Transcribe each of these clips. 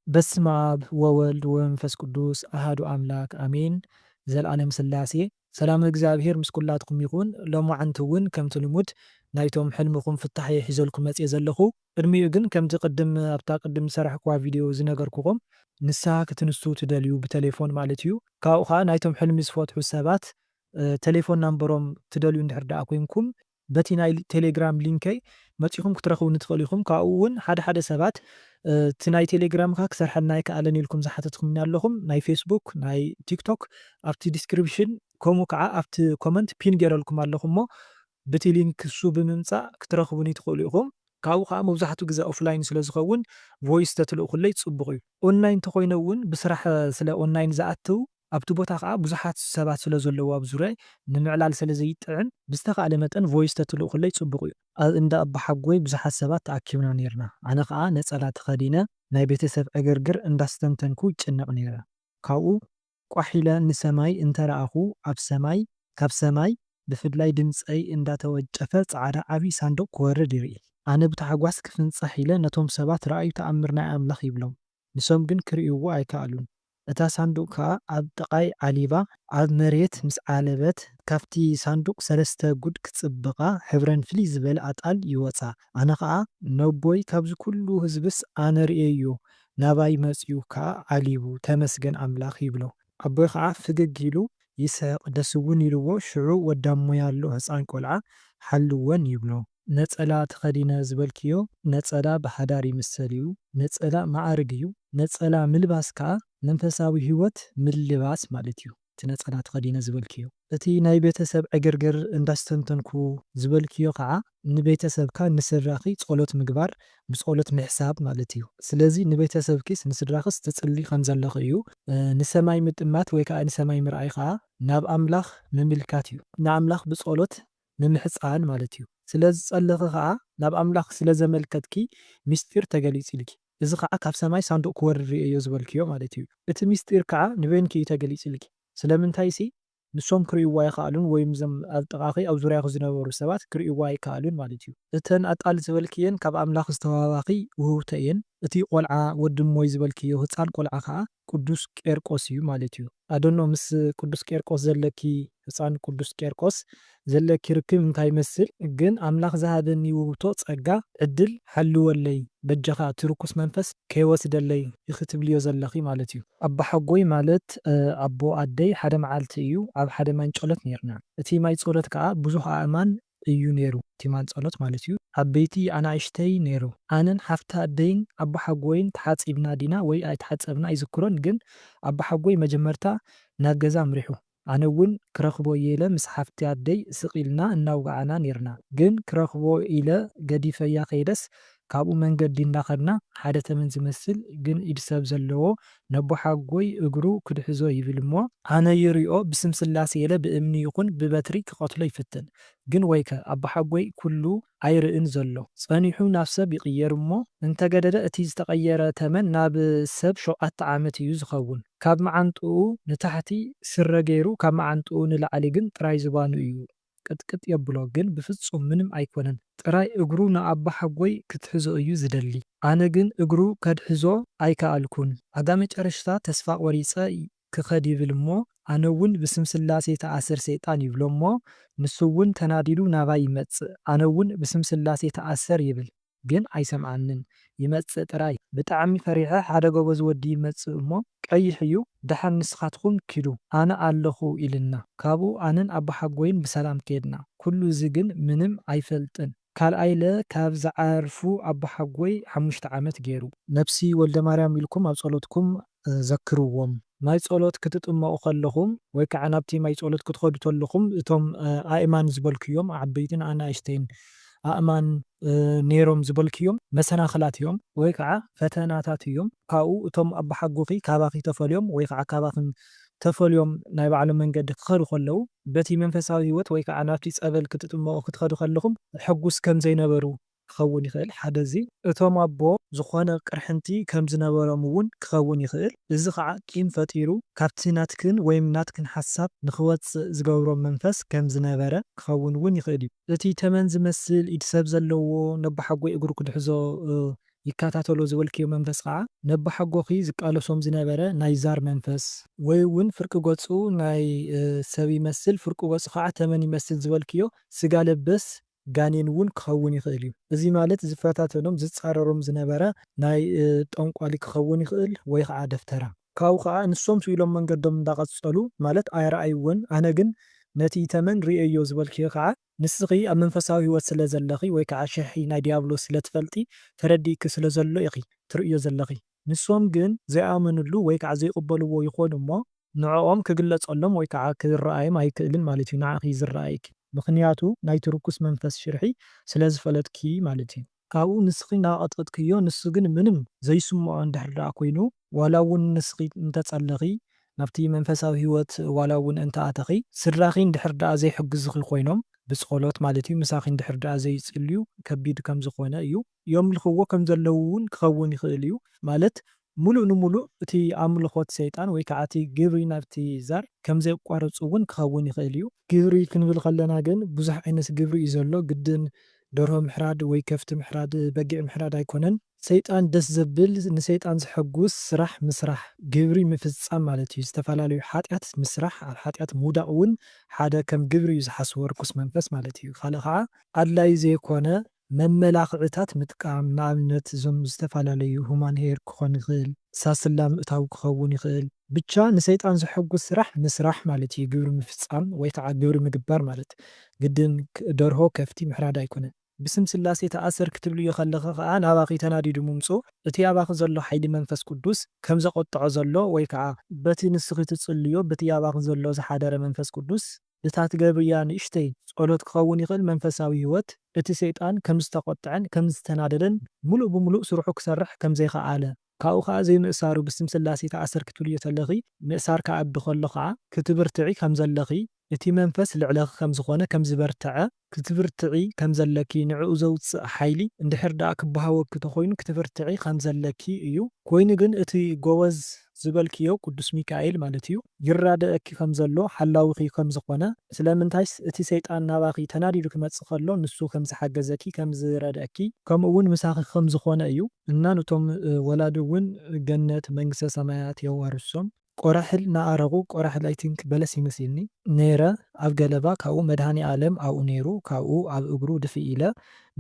በስመ አብ ወወልድ ወመንፈስ ቅዱስ አሐዱ አምላክ አሜን። ዘለዓለም ሥላሴ ሰላም እግዚአብሔር ምስ ኩላትኩም ይኹን። ሎማዓንቲ እውን ከምቲ ልሙድ ናይቶም ሕልምኩም ፍታሕ ሒዘልኩም መፅየ ዘለኹ። ቅድሚኡ ግን ከምቲ ቅድም ኣብታ ቅድም ዝሰራሕክዋ ቪድዮ ዝነገርኩኹም ንስሓ ክትንሱ ትደልዩ ብቴሌፎን ማለት እዩ። ካብኡ ከዓ ናይቶም ሕልሚ ዝፈትሑ ሰባት ቴሌፎን ናምበሮም ትደልዩ እንድሕር ደኣ ኮይንኩም በቲ ናይ ቴሌግራም ሊንከይ መፂኹም ክትረኽቡ ንትኽእሉ ኢኹም። ካብኡ እውን ሓደ ሰባት እቲ ናይ ቴሌግራምካ ክሰርሐልና ኣይከኣለን ኢልኩም ዝሓተትኩም ኣለኹም። ናይ ፌስቡክ ናይ ቲክቶክ ኣብቲ ዲስክሪፕሽን ከምኡ ከዓ ኣብቲ ኮመንት ፒን ገይረልኩም ኣለኹም እሞ በቲ ሊንክ እሱ ብምምፃእ ክትረኽቡኒ ትኽእሉ ኢኹም። ካብኡ ከዓ መብዛሕትኡ ግዜ ኦፍላይን ስለ ዝኸውን ቮይስ ተትልእኹለይ ፅቡቕ እዩ። ኦንላይን እንተኮይነ እውን ብስራሕ ስለ ኦንላይን ዝኣትው ኣብቲ ቦታ ከዓ ብዙሓት ሰባት ስለ ዘለዎ ኣብ ዙርያይ ንምዕላል ስለ ዘይጥዕን ብዝተኻእለ መጠን ቮይስ ተትልእኹለይ ፅቡቕ እዩ። ኣብ እንዳ ኣባ ሓጎይ ብዙሓት ሰባት ተኣኪብና ነርና። ኣነ ከዓ ነፀላ ተኸዲነ ናይ ቤተሰብ ዕግርግር እንዳስተንተንኩ ይጭነቕ ነይረ። ካብኡ ቋሕ ኢለ ንሰማይ እንተረኣኹ ኣብ ሰማይ ካብ ሰማይ ብፍላይ ድምፀይ እንዳተወጨፈ ፃዕዳ ዓብይ ሳንዱቕ ክወርድ ይርኢ። ኣነ ብታሕጓስ ክፍንፀሕ ኢለ ነቶም ሰባት ረኣዩ ተኣምር ናይ ኣምላኽ ይብሎም፣ ንሶም ግን ክርእይዎ ኣይከኣሉን። እታ ሳንዱቕ ከዓ ኣብ ጥቓይ ዓሊባ ኣብ መሬት ምስ ዓለበት ካብቲ ሳንዱቕ ሰለስተ ጉድ ክፅብቓ ሕብረን ፍልይ ዝበለ ኣጣል ይወፃ። ኣነ ከዓ ነቦይ ካብዚ ኩሉ ህዝብስ ኣነ ርእየዮ ናባይ መፅኡ ከዓ ዓሊቡ ተመስገን ኣምላኽ ይብሎ። ኣቦይ ከዓ ፍግግ ኢሉ ይስሕቕ ደስ እውን ኢልዎ። ሽዑ ወዳሞያሎ ህፃን ቆልዓ ሓልወን ይብሎ። ነፀላ ተኸዲነ ዝበልክዮ ነፀላ ብሓዳር ይምሰል እዩ። ነፀላ ማዕርግ እዩ። ነፀላ ምልባስ ከዓ መንፈሳዊ ህይወት ምልባስ ማለት እዩ። እቲ ነፀላ ተኸዲነ ዝበልክዮ እቲ ናይ ቤተሰብ ዕግርግር እንዳስተንተንኩ ዝበልክዮ ከዓ ንቤተሰብካ ንስድራኺ ፀሎት ምግባር ብፀሎት ምሕሳብ ማለት እዩ። ስለዚ ንቤተሰብኪስ ንስድራኽስ ትፅሊ ከም ዘለኹ እዩ። ንሰማይ ምጥማት ወይ ከዓ ንሰማይ ምርኣይ ከዓ ናብ ኣምላኽ ምምልካት እዩ። ንኣምላኽ ብፀሎት ምምሕፃን ማለት እዩ። ስለ ዝፀለኺ ከዓ ናብ ኣምላኽ ስለ ዘመልከትኪ ምስጢር ተገሊፅ ኢልኪ። እዚ ከዓ ካብ ሰማይ ሳንዱቕ ክወርድ ርእዮ ዝበልክዮ ማለት እዩ። እቲ ምስጢር ከዓ ንበይንኪ እዩ ተገሊፅ ኢልኪ። ስለምንታይ ሲ ንሶም ክርእይዋ ኣይከኣሉን ወይም ዞም ኣብ ጥቓኺ ኣብ ዙርያኺ ዝነበሩ ሰባት ክርእይዋ ኣይከኣሉን ማለት እዩ። እተን ኣጣል ዝበልክየን ካብ ኣምላኽ ዝተዋባኺ ውህብቶ እየን። እቲ ቆልዓ ወድሞይ ዝበልክዮ ህፃን ቆልዓ ከዓ ቅዱስ ቄርቆስ እዩ ማለት እዩ። ኣደኖ ምስ ቅዱስ ቄርቆስ ዘለኪ ህፃን ቅዱስ ቄርቆስ ዘለኪ ርክብ እንታይ ይመስል? ግን ኣምላኽ ዝሃበኒ ውህብቶ ፀጋ ዕድል ሓልወለይ በጀኻ እቲ ርኩስ መንፈስ ከይወስደለይ ይኽትብልዮ ዘለኺ ማለት እዩ። ኣባ ሓጎይ ማለት ኣቦ ኣደይ ሓደ መዓልቲ እዩ ኣብ ሓደ ማንጨሎት ነርና። እቲ ማይ ፀሎት ከዓ ብዙሕ ኣእማን እዩ ነይሩ። እቲ ማን ፀሎት ማለት እዩ ዓበይቲ ኣናእሽተይ ነይሩ። ኣነን ሓፍቲ ኣደይን ኣባ ሓጎይን ተሓፂብና ዲና ወይ ኣይተሓፀብና ኣይዝክሮን። ግን ኣባ ሓጎይ መጀመርታ ናብ ገዛ ምሪሑ። ኣነ እውን ክረኽቦ ኢለ ምስ ሓፍቲ ኣደይ ስቒልና እናውጋዓና ነርና። ግን ክረኽቦ ኢለ ገዲፈያ ከይደስ ካብኡ መንገዲ እንዳኸድና ሓደ ተመን ዝመስል ግን ኢድ ሰብ ዘለዎ ነቦ ሓጎይ እግሩ ክድሕዞ ይብል እሞ ኣነ ይሪኦ ብስም ስላሴ ኢለ ብእምኒ ይኹን ብበትሪ ክቐትሎ ይፍትን። ግን ወይከ ኣባ ሓጎይ ኩሉ ኣይርእን ዘሎ ፀኒሑ ናብ ሰብ ይቕየር እሞ እንተገደደ እቲ ዝተቐየረ ተመን ናብ ሰብ 7 ዓመት እዩ ዝኸውን። ካብ መዓንጥኡ ንታሕቲ ስረ ገይሩ ካብ መዓንጥኡ ንላዕሊ ግን ጥራይ ዝባኑ እዩ ቅጥቅጥ የብሎ። ግን ብፍጹም ምንም ኣይኮነን። ጥራይ እግሩ ንኣባ ሓጎይ ክትሕዞ እዩ ዝደሊ። ኣነ ግን እግሩ ከድሕዞ ኣይከኣልኩን። ኣጋ መጨረሽታ ተስፋ ቆሪፀ ክኸድ ይብል እሞ ኣነ እውን ብስም ስላሴ ተኣስር ሰይጣን ይብሎ እሞ ንሱ እውን ተናዲዱ ናባይ ይመፅእ። ኣነ እውን ብስም ስላሴ ተኣሰር ይብል ግን ኣይሰምዓንን ይመፅእ ጥራይ። ብጣዕሚ ፈሪሐ ሓደ ጎበዝ ወዲ ይመፅእ እሞ ቀይሕ እዩ ድሓን ንስኻትኩም ኪዱ ኣነ ኣለኹ ኢልና። ካብኡ ኣነን ኣባ ሓጎይን ብሰላም ከድና። ኩሉ እዚ ግን ምንም ኣይፈልጥን። ካልኣይለ ካብ ዝዓርፉ ኣባ ሓጎይ 5 ዓመት ገይሩ። ነፍሲ ወልደ ማርያም ኢልኩም ኣብ ፀሎትኩም ዘክርዎም። ማይ ፀሎት ክትጥመቑ ከለኹም ወይ ከዓ ናብቲ ማይ ፀሎት ክትኸዱ ከለኹም እቶም ኣእማን ዝበልክዮም ዓበይትን ኣናእሽተይን ኣእማን ነይሮም ዝበልክዮም መሰናኽላት እዮም ወይ ከዓ ፈተናታት እዮም። ካብኡ እቶም ኣባ ሓጎኺ ካባኺ ተፈልዮም ወይ ከዓ ካባኽን ተፈልዮም ናይ ባዕሎም መንገዲ ክኸዱ ከለዉ በቲ መንፈሳዊ ህይወት ወይ ከዓ ናብቲ ፀበል ክትጥመቑ ክትኸዱ ከለኹም ሕጉስ ከም ዘይነበሩ ክኸውን ይኽእል። ሓደ እዚ እቶም ኣቦ ዝኾነ ቅርሕንቲ ከም ዝነበሮም እውን ክኸውን ይኽእል። እዚ ከዓ ቂም ፈጢሩ ካብቲ ናትክን ወይም ናትክን ሓሳብ ንኽወፅእ ዝገብሮም መንፈስ ከም ዝነበረ ክኸውን እውን ይኽእል እዩ። እቲ ተመን ዝመስል ኢድ ሰብ ዘለዎ ነቦ ሓጎይ እግሩ ክድሕዞ ይካታተሎ ዝበልክዮ መንፈስ ከዓ ነብሓጎኺ ዝቃለሶም ዝነበረ ናይ ዛር መንፈስ ወይ እውን ፍርቂ ገፁ ናይ ሰብ ይመስል ፍርቂ ገፁ ከዓ ተመን ይመስል ዝበልክዮ ስጋ ለበስ ጋኔን እውን ክኸውን ይኽእል እዩ። እዚ ማለት ዝፈታተኖም ዝፃረሮም ዝነበረ ናይ ጠንቋሊ ክኸውን ይኽእል ወይ ከዓ ደፍተራ ካብኡ ከዓ ንሶም ስኢሎም መንገዶም እንዳቐፀሉ ማለት ኣይረኣይውን ኣነ ግን ነቲ ተመን ርእዮ ዝበልክዮ ከዓ ንስኺ ኣብ መንፈሳዊ ህይወት ስለ ዘለኺ ወይ ከዓ ሸሒ ናይ ዲያብሎስ ስለ ትፈልጢ ተረዲእክ ስለ ዘሎ ኢኺ ትርእዮ ዘለኺ ንሶም ግን ዘይኣመንሉ ወይ ከዓ ዘይቕበልዎ ይኾኑ እሞ ንዕኦም ክግለፀሎም ወይ ከዓ ክረኣዮም ኣይክእልን ማለት እዩ። ንዓኺ ዝረኣይክ ምክንያቱ ናይቲ ርኩስ መንፈስ ሽርሒ ስለ ዝፈለጥኪ ማለት እዩ። ካብኡ ንስኺ እናቐጥቅጥክዮ ንሱ ግን ምንም ዘይስምዖ እንድሕር ደኣ ኮይኑ ዋላ እውን ንስኺ እንተፀለኺ ናብቲ መንፈሳዊ ህይወት ዋላ እውን እንተኣተኺ ስድራኺ እንድሕር ደኣ ዘይሕግዙኺ ኮይኖም ብፀሎት ማለት እዩ ምሳኺ እንድሕር ደኣ ዘይፅልዩ ከቢድ ከም ዝኾነ እዩ የምልኽዎ ከም ዘለዉ እውን ክኸውን ይኽእል እዩ ማለት ሙሉእ ንሙሉእ እቲ ኣምልኾት ሰይጣን ወይ ከዓ እቲ ግብሪ ናብቲ ዛር ከም ዘይቋረፁ እውን ክኸውን ይኽእል እዩ። ግብሪ ክንብል ከለና ግን ብዙሕ ዓይነት ግብሪ እዩ ዘሎ ግድን ደርሆ ምሕራድ ወይ ከፍቲ ምሕራድ በጊዕ ምሕራድ ኣይኮነን ሰይጣን ደስ ዘብል ንሰይጣን ዝሐጉስ ስራሕ ምስራሕ ግብሪ ምፍፃም ማለት እዩ። ዝተፈላለዩ ሓጢኣት ምስራሕ ኣብ ሓጢኣት ምውዳቕ እውን ሓደ ከም ግብሪ እዩ ዝሓስቦ ርኩስ መንፈስ ማለት እዩ። ካልእ ከዓ ኣድላይ ዘይኮነ መመላኽዕታት ምጥቃም ንኣብነት እዞም ዝተፈላለዩ ሁማን ሄር ክኾን ይኽእል ሳስላ ምእታው ክኸውን ይኽእል ብቻ ንሰይጣን ዝሐጉስ ስራሕ ምስራሕ ማለት እዩ። ግብሪ ምፍፃም ወይ ከዓ ግብሪ ምግባር ማለት ግድን ደርሆ ከፍቲ ምሕራድ ኣይኮነን። ብስም ስላሴ ተኣሰር ክትብልዮ ከለኸ ከዓ ናባኺ ተናዲዱ ምምፁእ እቲ ኣባኺ ዘሎ ሓይሊ መንፈስ ቅዱስ ከም ዘቆጥዖ ዘሎ ወይ ከዓ በቲ ንስኺ ትፅልዮ በቲ ኣባኺ ዘሎ ዝሓደረ መንፈስ ቅዱስ እታ ትገብርያ ንእሽተይ ጸሎት ክኸውን ይኽእል መንፈሳዊ ህይወት እቲ ሰይጣን ከም ዝተቆጥዐን ከም ዝተናደደን ሙሉእ ብሙሉእ ስርሑ ክሰርሕ ከም ዘይከኣለ ካብኡ ከዓ ዘይምእሳሩ ብስም ስላሴ ተኣሰር ክትብልዮ ተለኺ ምእሳር ከዓቢ ከሎ ከዓ ክትብርትዒ ከም ዘለኺ እቲ መንፈስ ልዕለኺ ከም ዝኾነ ከም ዝበርትዐ ክትብርትዒ ከም ዘለኪ ንዕኡ ዘውፅእ ሓይሊ እንድሕር ደኣ ክበሃወኪ ተኮይኑ ክትብርትዒ ከም ዘለኪ እዩ። ኮይኑ ግን እቲ ጎበዝ ዝበልክዮ ቅዱስ ሚካኤል ማለት እዩ ይራደአኪ ከም ዘሎ ሓላዊኺ ከም ዝኾነ ስለምንታይስ እቲ ሰይጣን ናባኺ ተናዲዱ ክመፅእ ከሎ ንሱ ከም ዝሓገዘኪ ከም ዝረድአኪ ከምኡ እውን ምሳኺ ከም ዝኾነ እዩ እና ነቶም ወላዲ እውን ገነት መንግስተ ሰማያት የዋርሶም ቆራሕል ናኣረቑ ቆራሕል ኣይቲንክ በለስ ይመስልኒ ነይረ ኣብ ገለባ ካብኡ መድሃኒ ዓለም ኣብኡ ነይሩ ካብኡ ኣብ እግሩ ድፊ ኢለ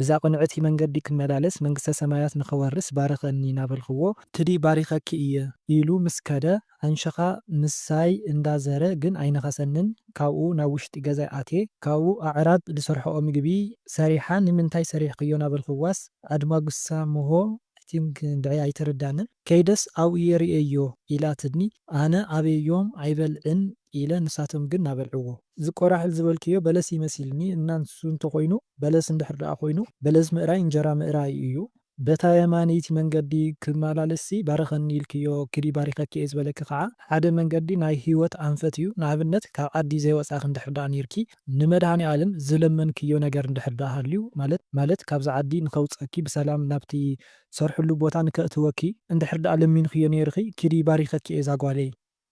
ብዛ ቅንዕቲ መንገዲ ክመላለስ መንግስተ ሰማያት ንኸወርስ ባረኸኒ እናበልኽዎ ትዲ ባሪኸኪ እየ ኢሉ ምስ ከደ አንሸኻ ምሳይ እንዳዘረ ግን ኣይነኸሰንን ካብኡ ናብ ውሽጢ ገዛ ኣትየ ካብኡ ኣዕራብ ዝሰርሐኦ ምግቢ ሰሪሓ ንምንታይ ሰሪሕክዮ ናበልኽዋስ ኣድማጉሳ ሞሆ ቲምክ እንድዒ ኣይተረዳንን ከይደስ ኣብኡ የርእዮ ኢላትድኒ ኣነ ኣበዮም ኣይበልዕን ኢለ ንሳቶም ግን ናበልዕዎ ዝቆራሕል ዝበልክዮ በለስ ይመስልኒ እና ንሱ እንተኮይኑ በለስ እንድሕር ደኣ ኮይኑ በለስ ምእራይ እንጀራ ምእራይ እዩ በታ የማነይቲ መንገዲ ክመላለሲ ባረኸኒ ኢልክዮ ክዲ ባሪኸኪ እየ ዝበለኪ ከዓ ሓደ መንገዲ ናይ ህይወት ኣንፈት እዩ ንኣብነት ካብ ዓዲ ዘይወፃኺ እንድሕር ደኣ ነርኪ ንመድሃኒ ዓለም ዝለመንክዮ ነገር እንድሕር ደኣ ሃልዩ ማለት ካብዚ ዓዲ ንኸውፀኪ ብሰላም ናብቲ ሰርሕሉ ቦታ ንከእትወኪ እንድሕር ደኣ ለሚንክዮ ነርኺ ክዲ ባሪኸኪ እየ ዛጓለይ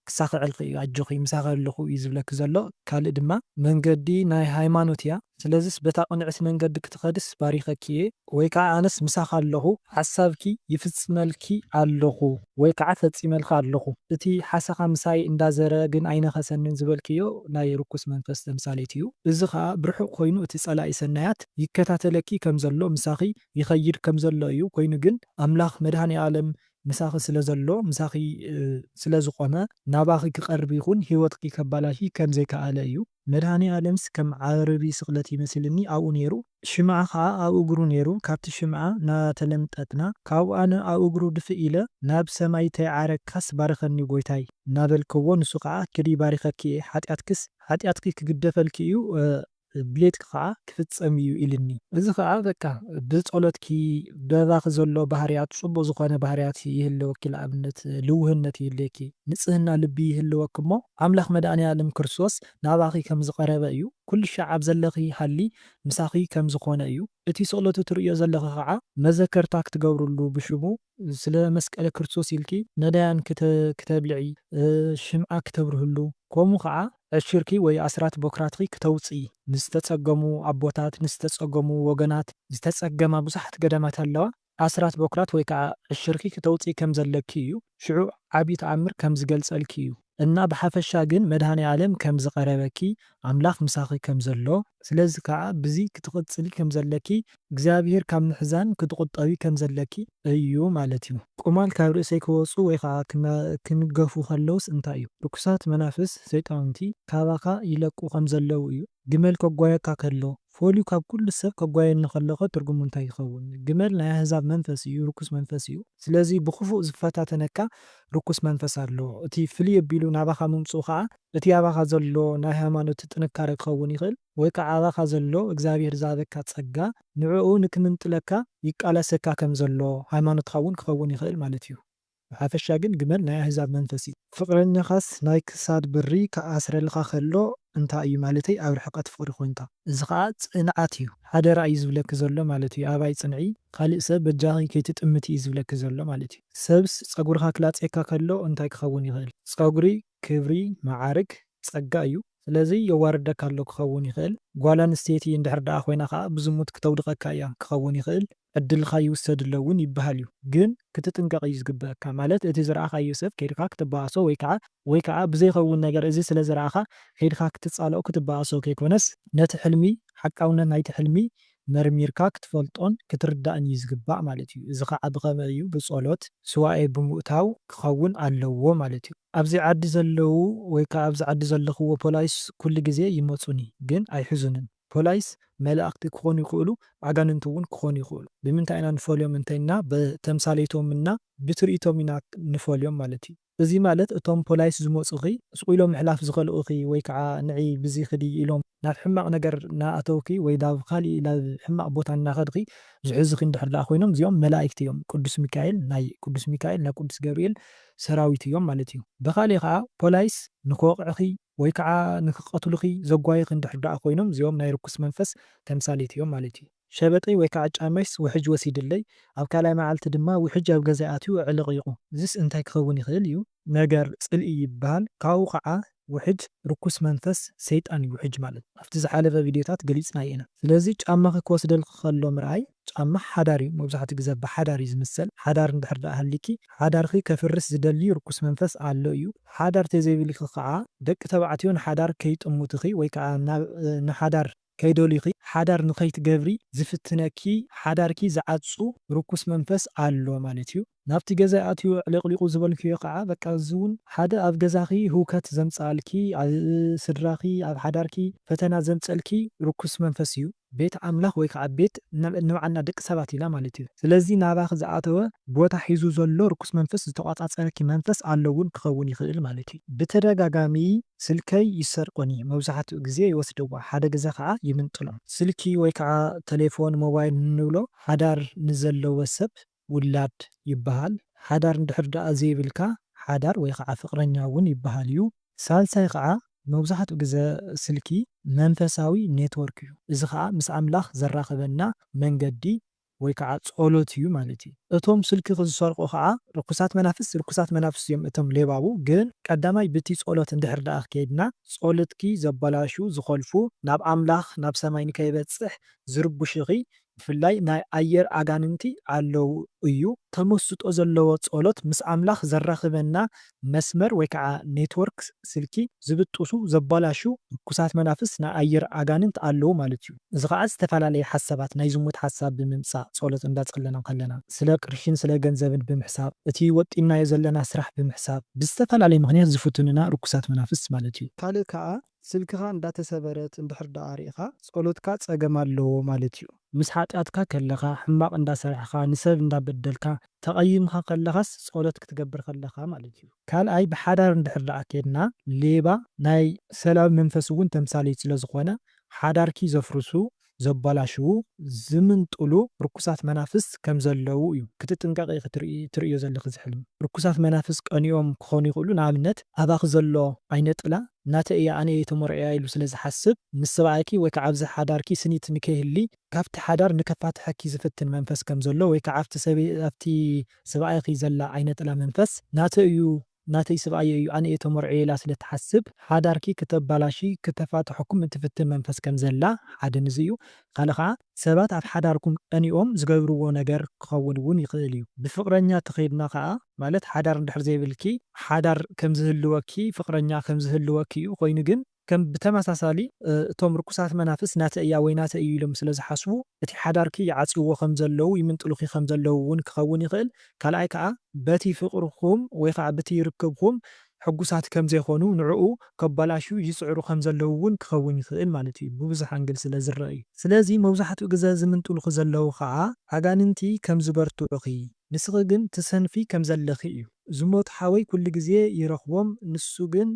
ክሳኽዕልኺ ኣጆኺ ምሳኸ ኣለኹ እዩ ዝብለኪ ዘሎ ካልእ ድማ መንገዲ ናይ ሃይማኖት እያ ስለዚስ በታ ቅንዕቲ መንገዲ ክትኸድስ ባሪኸኪ እየ ወይ ከዓ ኣነስ ምሳኻ ኣለኹ ሓሳብኪ ይፍፅመልኪ ኣለኹ ወይ ከዓ ፈፂመልካ ኣለኹ እቲ ሓሳኻ ምሳይ እንዳዘረ ግን ኣይነኸሰንን ዝበልክዮ ናይ ርኩስ መንፈስ ተምሳሌት እዩ። እዚ ከዓ ብርሑቕ ኮይኑ እቲ ጸላኢ ሰናያት ይከታተለኪ ከም ዘሎ ምሳኺ ይኸይድ ከም ዘሎ እዩ ኮይኑ ግን ኣምላኽ መድሃኒ ዓለም ምሳኺ ስለ ዘሎ ምሳኺ ስለ ዝቆመ ናባኺ ክቐርብ ይኹን ህይወትኪ ከባላሺ ከም ዘይከኣለ እዩ። መድሃኒ ዓለምስ ከም ዓረቢ ስቕለት ይመስልኒ ኣብኡ ነይሩ ሽምዓ ከዓ ኣብ እግሩ ነይሩ ካብቲ ሽምዓ ናተለምጠጥና ካብኡ ኣነ ኣብ እግሩ ድፊ ኢለ ናብ ሰማይ ተይዓረካስ ባረኸኒ ጎይታይ እናበልክዎ ንሱ ከዓ ክዲ ባሪኸኪ ሓጢኣትክስ ሓጢኣትኪ ክግደፈልኪ እዩ ብሌትክ ከዓ ክፍፀም እዩ ኢልኒ እዚ ከዓ በቃ ብፀሎትኪ በባኺ ዘሎ ባህርያት ፅቡቅ ዝኾነ ባህርያት ይህልወኪ ንኣብነት ልውህነት ይህልየኪ ንፅህና ልቢ ይህልወክ እሞ ኣምላኽ መድኣኒ ዓለም ክርስቶስ ናባኺ ከም ዝቐረበ እዩ ኩሉ ሸዓብ ዘለኺ ሃሊ ምሳኺ ከም ዝኾነ እዩ እቲ ስቕለቱ ትርእዮ ዘለኺ ከዓ መዘከርታ ክትገብሩሉ ብሽሙ ስለ መስቀለ ክርስቶስ ኢልኪ ነዳያን ክተብልዒ ሽምዓ ክተብርህሉ ከምኡ ከዓ ዕሽርኪ ወይ ኣስራት በኩራትኪ ክተውፅኢ ንዝተፀገሙ ኣቦታት ንዝተፀገሙ ወገናት ዝተፀገማ ብዙሓት ገዳማት ኣለዋ ኣስራት በኩራት ወይ ከዓ ዕሽርኪ ክተውፅኢ ከም ዘለኪ እዩ። ሽዑ ዓብዪ ተኣምር ከም ዝገልጸልኪ እዩ እና ብሓፈሻ ግን መድሃኒ ዓለም ከም ዝቐረበኪ ኣምላኽ ምሳኺ ከም ዘሎ ስለዚ ከዓ ብዚ ክትቕፅሊ ከም ዘለኪ እግዚኣብሔር ካብ ምሕዛን ክትቁጠቢ ከም ዘለኪ እዩ ማለት እዩ። ቁማል ካብ ርእሰይ ክወፁ ወይ ከዓ ክንገፉ ከለውስ እንታይ እዩ? ርኩሳት መናፍስ ሰይጣውንቲ ካባኻ ይለቁ ከም ዘለው እዩ። ግመል ከጓየካ ከሎ ፈልዩ ካብ ኩሉ ሰብ ከጓየኒ ከለኸ ትርጉሙ እንታይ ይኸውን? ግመል ናይ ኣህዛብ መንፈስ እዩ፣ ርኩስ መንፈስ እዩ። ስለዚ ብክፉእ ዝፈታተነካ ርኩስ መንፈስ ኣሎ። እቲ ፍልይ ኣቢሉ ናባኻ ምምፅኡ ከዓ እቲ ኣባኻ ዘሎ ናይ ሃይማኖት ጥንካረ ክኸውን ይኽእል ወይ ከዓ ኣባኻ ዘሎ እግዚኣብሔር ዝሃበካ ፀጋ ንዕኡ ንክምንጥለካ ይቃለሰካ ከም ዘሎ ሃይማኖትካ እውን ክኸውን ይኽእል ማለት እዩ። ብሓፈሻ ግን ግመል ናይ ኣህዛብ መንፈስ እዩ። ፍቅረኛኻስ ናይ ክሳድ ብሪ ክኣስረልካ ከሎ እንታይ እዩ ማለተይ? ኣብ ርሕቀት ፍቅሪ ኮይንካ እዚ ከዓ ፅንዓት እዩ። ሓደራ እዩ ዝብለኪ ዘሎ ማለት እዩ። ኣባይ ፅንዒ ካልእ ሰብ በጃኺ ከይትጥምቲ እዩ ዝብለኪ ዘሎ ማለት እዩ። ሰብስ ፀጉርካ ክላፀየካ ከሎ እንታይ ክኸውን ይኽእል? ፀጉሪ ክብሪ ማዓርግ ፀጋ እዩ። ስለዚ የዋርደካ ኣሎ ክኸውን ይኽእል። ጓል ኣንስተይቲ እንድሕር ደኣ ኮይና ከዓ ብዝሙት ክተውድቐካ እያ ክኸውን ይኽእል። ዕድልካ ይውሰድሎ እውን ይበሃል እዩ። ግን ክትጥንቀቕ እዩ ዝግበአካ ማለት እቲ ዝረኣኻዮ ሰብ ከይድካ ክትበኣሶ ወይ ከዓ ብዘይኸውን ነገር እዚ ስለ ዝረኣኻ ከይድካ ክትፃልኦ ክትበኣሶ ከይኮነስ ነቲ ሕልሚ ሓቃውነት ናይቲ ሕልሚ መርሚርካ ክትፈልጦን ክትርዳእን እዩ ዝግባእ ማለት እዩ። እዚ ከዓ ብኸመይ እዩ? ብፀሎት ስዋኤ ብምእታው ክኸውን ኣለዎ ማለት እዩ። ኣብዚ ዓዲ ዘለው ወይ ከዓ ኣብዚ ዓዲ ዘለኽዎ ፖላይስ ኩሉ ግዜ ይመፁኒ ግን ኣይሕዙንን። ፖላይስ መላእክቲ ክኾኑ ይኽእሉ፣ ኣጋንንቲ እውን ክኾኑ ይኽእሉ። ብምንታይ ኢና ንፈልዮም እንተይና ብተምሳሌቶምና ብትርኢቶም ኢና ንፈልዮም ማለት እዩ። እዚ ማለት እቶም ፖላይስ ዝመፁኺ ስቁኢሎም ምሕላፍ ዝኽእልኡኺ ወይ ከዓ ንዒ ብዚ ክዲ ኢሎም ናብ ሕማቕ ነገር እናኣተውኪ ወይ ናብ ካሊእ ናብ ሕማቕ ቦታ እናኸድኺ ዝሕዙኺ እንድሕር ደኣ ኮይኖም እዚኦም መላእክቲ እዮም። ቅዱስ ሚካኤል ናይ ቅዱስ ገብርኤል ሰራዊት እዮም ማለት እዩ። ብኻሊእ ከዓ ፖላይስ ንክወቕዕኺ ወይ ከዓ ንክቐትሉኺ ዘጓይኺ እንድሕር ደኣ ኮይኖም እዚኦም ናይ ርኩስ መንፈስ ተምሳሌት እዮም ማለት እዩ። ሸበጠይ ወይ ከዓ ጫመይስ ውሕጅ ወሲድለይ ኣብ ካልኣይ መዓልቲ ድማ ውሕጅ ኣብ ገዛይ ኣትዩ ዕልቂቑ እዚስ እንታይ ክኸውን ይኽእል እዩ? ነገር ፅልኢ ይበሃል። ካብኡ ከዓ ውሕጅ ርኩስ መንፈስ ሰይጣን እዩ ውሕጅ ማለት ኣብቲ ዝሓለፈ ቪድዮታት ገሊፅና ኢና። ስለዚ ጫማኺ ክወስደልክ ከሎ ምርኣይ ጫማ ሓዳር እዩ። መብዛሕትኡ ግዜ ብሓዳር እዩ ዝምሰል። ሓዳር እንድሕር ደኣ ሃሊኪ ሓዳርኺ ከፍርስ ዝደሊ ርኩስ መንፈስ ኣሎ እዩ። ሓዳር ተዘይብልኪ ከዓ ደቂ ተባዕትዮ ንሓዳር ከይጥሙትኺ ወይ ከዓ ንሓዳር ከይደልዩኺ ሓዳር ንኸይትገብሪ ዝፍትነኪ ሓዳርኪ ዝዓፁ ርኩስ መንፈስ ኣሎ ማለት እዩ። ናብቲ ገዛ ኣትዩ ዕለቕሊቑ ዝበልክዮ ከዓ በቃ እዚ እውን ሓደ ኣብ ገዛኺ ህውከት ዘምፃልኪ ኣብ ስድራኺ ኣብ ሓዳርኪ ፈተና ዘምፀልኪ ርኩስ መንፈስ እዩ። ቤት ኣምላኽ ወይ ከዓ ቤት ንባዕልና ደቂ ሰባት ኢና ማለት እዩ። ስለዚ ናባኺ ዝኣተወ ቦታ ሒዙ ዘሎ ርኩስ መንፈስ ዝተቋፃፀረኪ መንፈስ ኣሎ እውን ክኸውን ይኽእል ማለት እዩ። ብተደጋጋሚ ስልከይ ይሰርቆኒ መብዛሕትኡ ግዜ ይወስድዋ፣ ሓደ ግዜ ከዓ ይምንጥሎም። ስልኪ ወይ ከዓ ቴሌፎን ሞባይል ንብሎ ሓዳር ንዘለዎ ሰብ ውላድ ይበሃል። ሓዳር እንድሕር ደኣ ዘይብልካ ሓዳር ወይ ከዓ ፍቅረኛ እውን ይበሃል እዩ። ሳልሳይ ከዓ መብዛሕትኡ ግዜ ስልኪ መንፈሳዊ ኔትወርክ እዩ። እዚ ከዓ ምስ ኣምላኽ ዘራኽበና መንገዲ ወይ ከዓ ጸሎት እዩ ማለት እዩ። እቶም ስልኪ ዝሰርቁ ከዓ ርኩሳት መናፍስ እዮም እቶም ሌባቡ። ግን ቀዳማይ ብቲ ጸሎት እንድሕር ደኣ ከይድና ጸሎትኪ ዘበላሹ ዝኸልፉ ናብ ኣምላኽ ናብ ሰማይ ንከይበፅሕ ዝርብሽኺ ብፍላይ ናይ ኣየር ኣጋንንቲ ኣለው እዩ። ተመስጦ ዘለዎ ጸሎት ምስ ኣምላኽ ዘራኽበና መስመር ወይ ከዓ ኔትወርክ ስልኪ ዝብጥሱ ዘበላሹ ርኩሳት መናፍስ ናይ ኣየር ኣጋንንት ኣለው ማለት እዩ። እዚ ከዓ ዝተፈላለየ ሓሳባት ናይ ዝሙት ሓሳብ ብምምፃእ ጸሎት እንዳጸለና ከለና ስለ ቅርሽን ስለ ገንዘብን ብምሕሳብ እቲ ወጢናዮ ዘለና ስራሕ ብምሕሳብ ብዝተፈላለየ ምክንያት ዝፍትኑና ርኩሳት መናፍስ ማለት እዩ። ካልእ ከዓ ስልክኻ እንዳተሰበረት እንድሕር ደኣ ሪኢኻ ጸሎትካ ፀገም ኣለዎ ማለት እዩ። ምስ ሓጢኣትካ ከለኻ ሕማቕ እንዳሰርሕኻ ንሰብ እንዳበደልካ ተቐይምካ ከለኻስ ጸሎት ክትገብር ከለኻ ማለት እዩ። ካልኣይ ብሓዳር እንድሕር ደኣ ከይድና ሌባ ናይ ሰላም መንፈስ እውን ተምሳሌት ስለ ዝኾነ ሓዳርኪ ዘፍርሱ ዘበላሽው ዝምንጥሉ ርኩሳት መናፍስ ከም ዘለው እዩ። ክትጥንቀቕ ትርእዮ ዘለኺ ዝሕልም ርኩሳት መናፍስ ቀኒኦም ክኾኑ ይኽእሉ። ንኣብነት ኣባኺ ዘሎ ዓይነ ጥላ ናተ እያ ኣነ የተመርዐያ ኢሉ ስለ ዝሓስብ ምስ ሰብኣይኪ ወይ ከዓ ኣብዚ ሓዳርኪ ስኒት ንከይህሊ ካብቲ ሓዳር ንከፋትሐኪ ዝፍትን መንፈስ ከም ዘሎ ወይ ከዓ ኣብቲ ሰብኣይኪ ዘላ ዓይነ ጥላ መንፈስ ናተ እዩ ናተይ ሰብኣየ እዩ ኣነ እየ ተመርዖ ኢላ ስለ ትሓስብ ሓዳርኪ ክተባላሺ ክተፋትሐኩም እትፍትን መንፈስ ከም ዘላ ሓደ ንዚ እዩ። ካልእ ከዓ ሰባት ኣብ ሓዳርኩም ቀኒኦም ዝገብርዎ ነገር ክኸውን እውን ይኽእል እዩ። ብፍቅረኛ ተኸይድና ከዓ ማለት ሓዳር እንድሕር ዘይብልኪ ሓዳር ከም ዝህልወኪ ፍቅረኛ ከም ዝህልወኪ እዩ። ኮይኑ ግን ከም ብተመሳሳሊ እቶም ርኩሳት መናፍስ ናተ እያ ወይ ናተ እዩ ኢሎም ስለ ዝሓስቡ እቲ ሓዳርኪ ይዓፅዎ ከም ዘለው ይምንጥልኺ ከም ዘለው እውን ክኸውን ይኽእል። ካልኣይ ከዓ በቲ ፍቅርኩም ወይ ከዓ በቲ ርክብኩም ሕጉሳት ከም ዘይኾኑ ንዕኡ ከበላሽዩ ይፅዕሩ ከም ዘለው እውን ክኸውን ይኽእል ማለት እዩ ብብዙሕ አንግል ስለ ዝረአ እዩ። ስለዚ መብዛሕትኡ ግዜ ዝምንጥልኹ ዘለው ከዓ ኣጋንንቲ ከም ዝበርትዑኺ ንስኺ ግን ትሰንፊ ከም ዘለኺ እዩ። ዝሞት ሓወይ ኩሉ ግዜ ይረኽቦም ንሱ ግን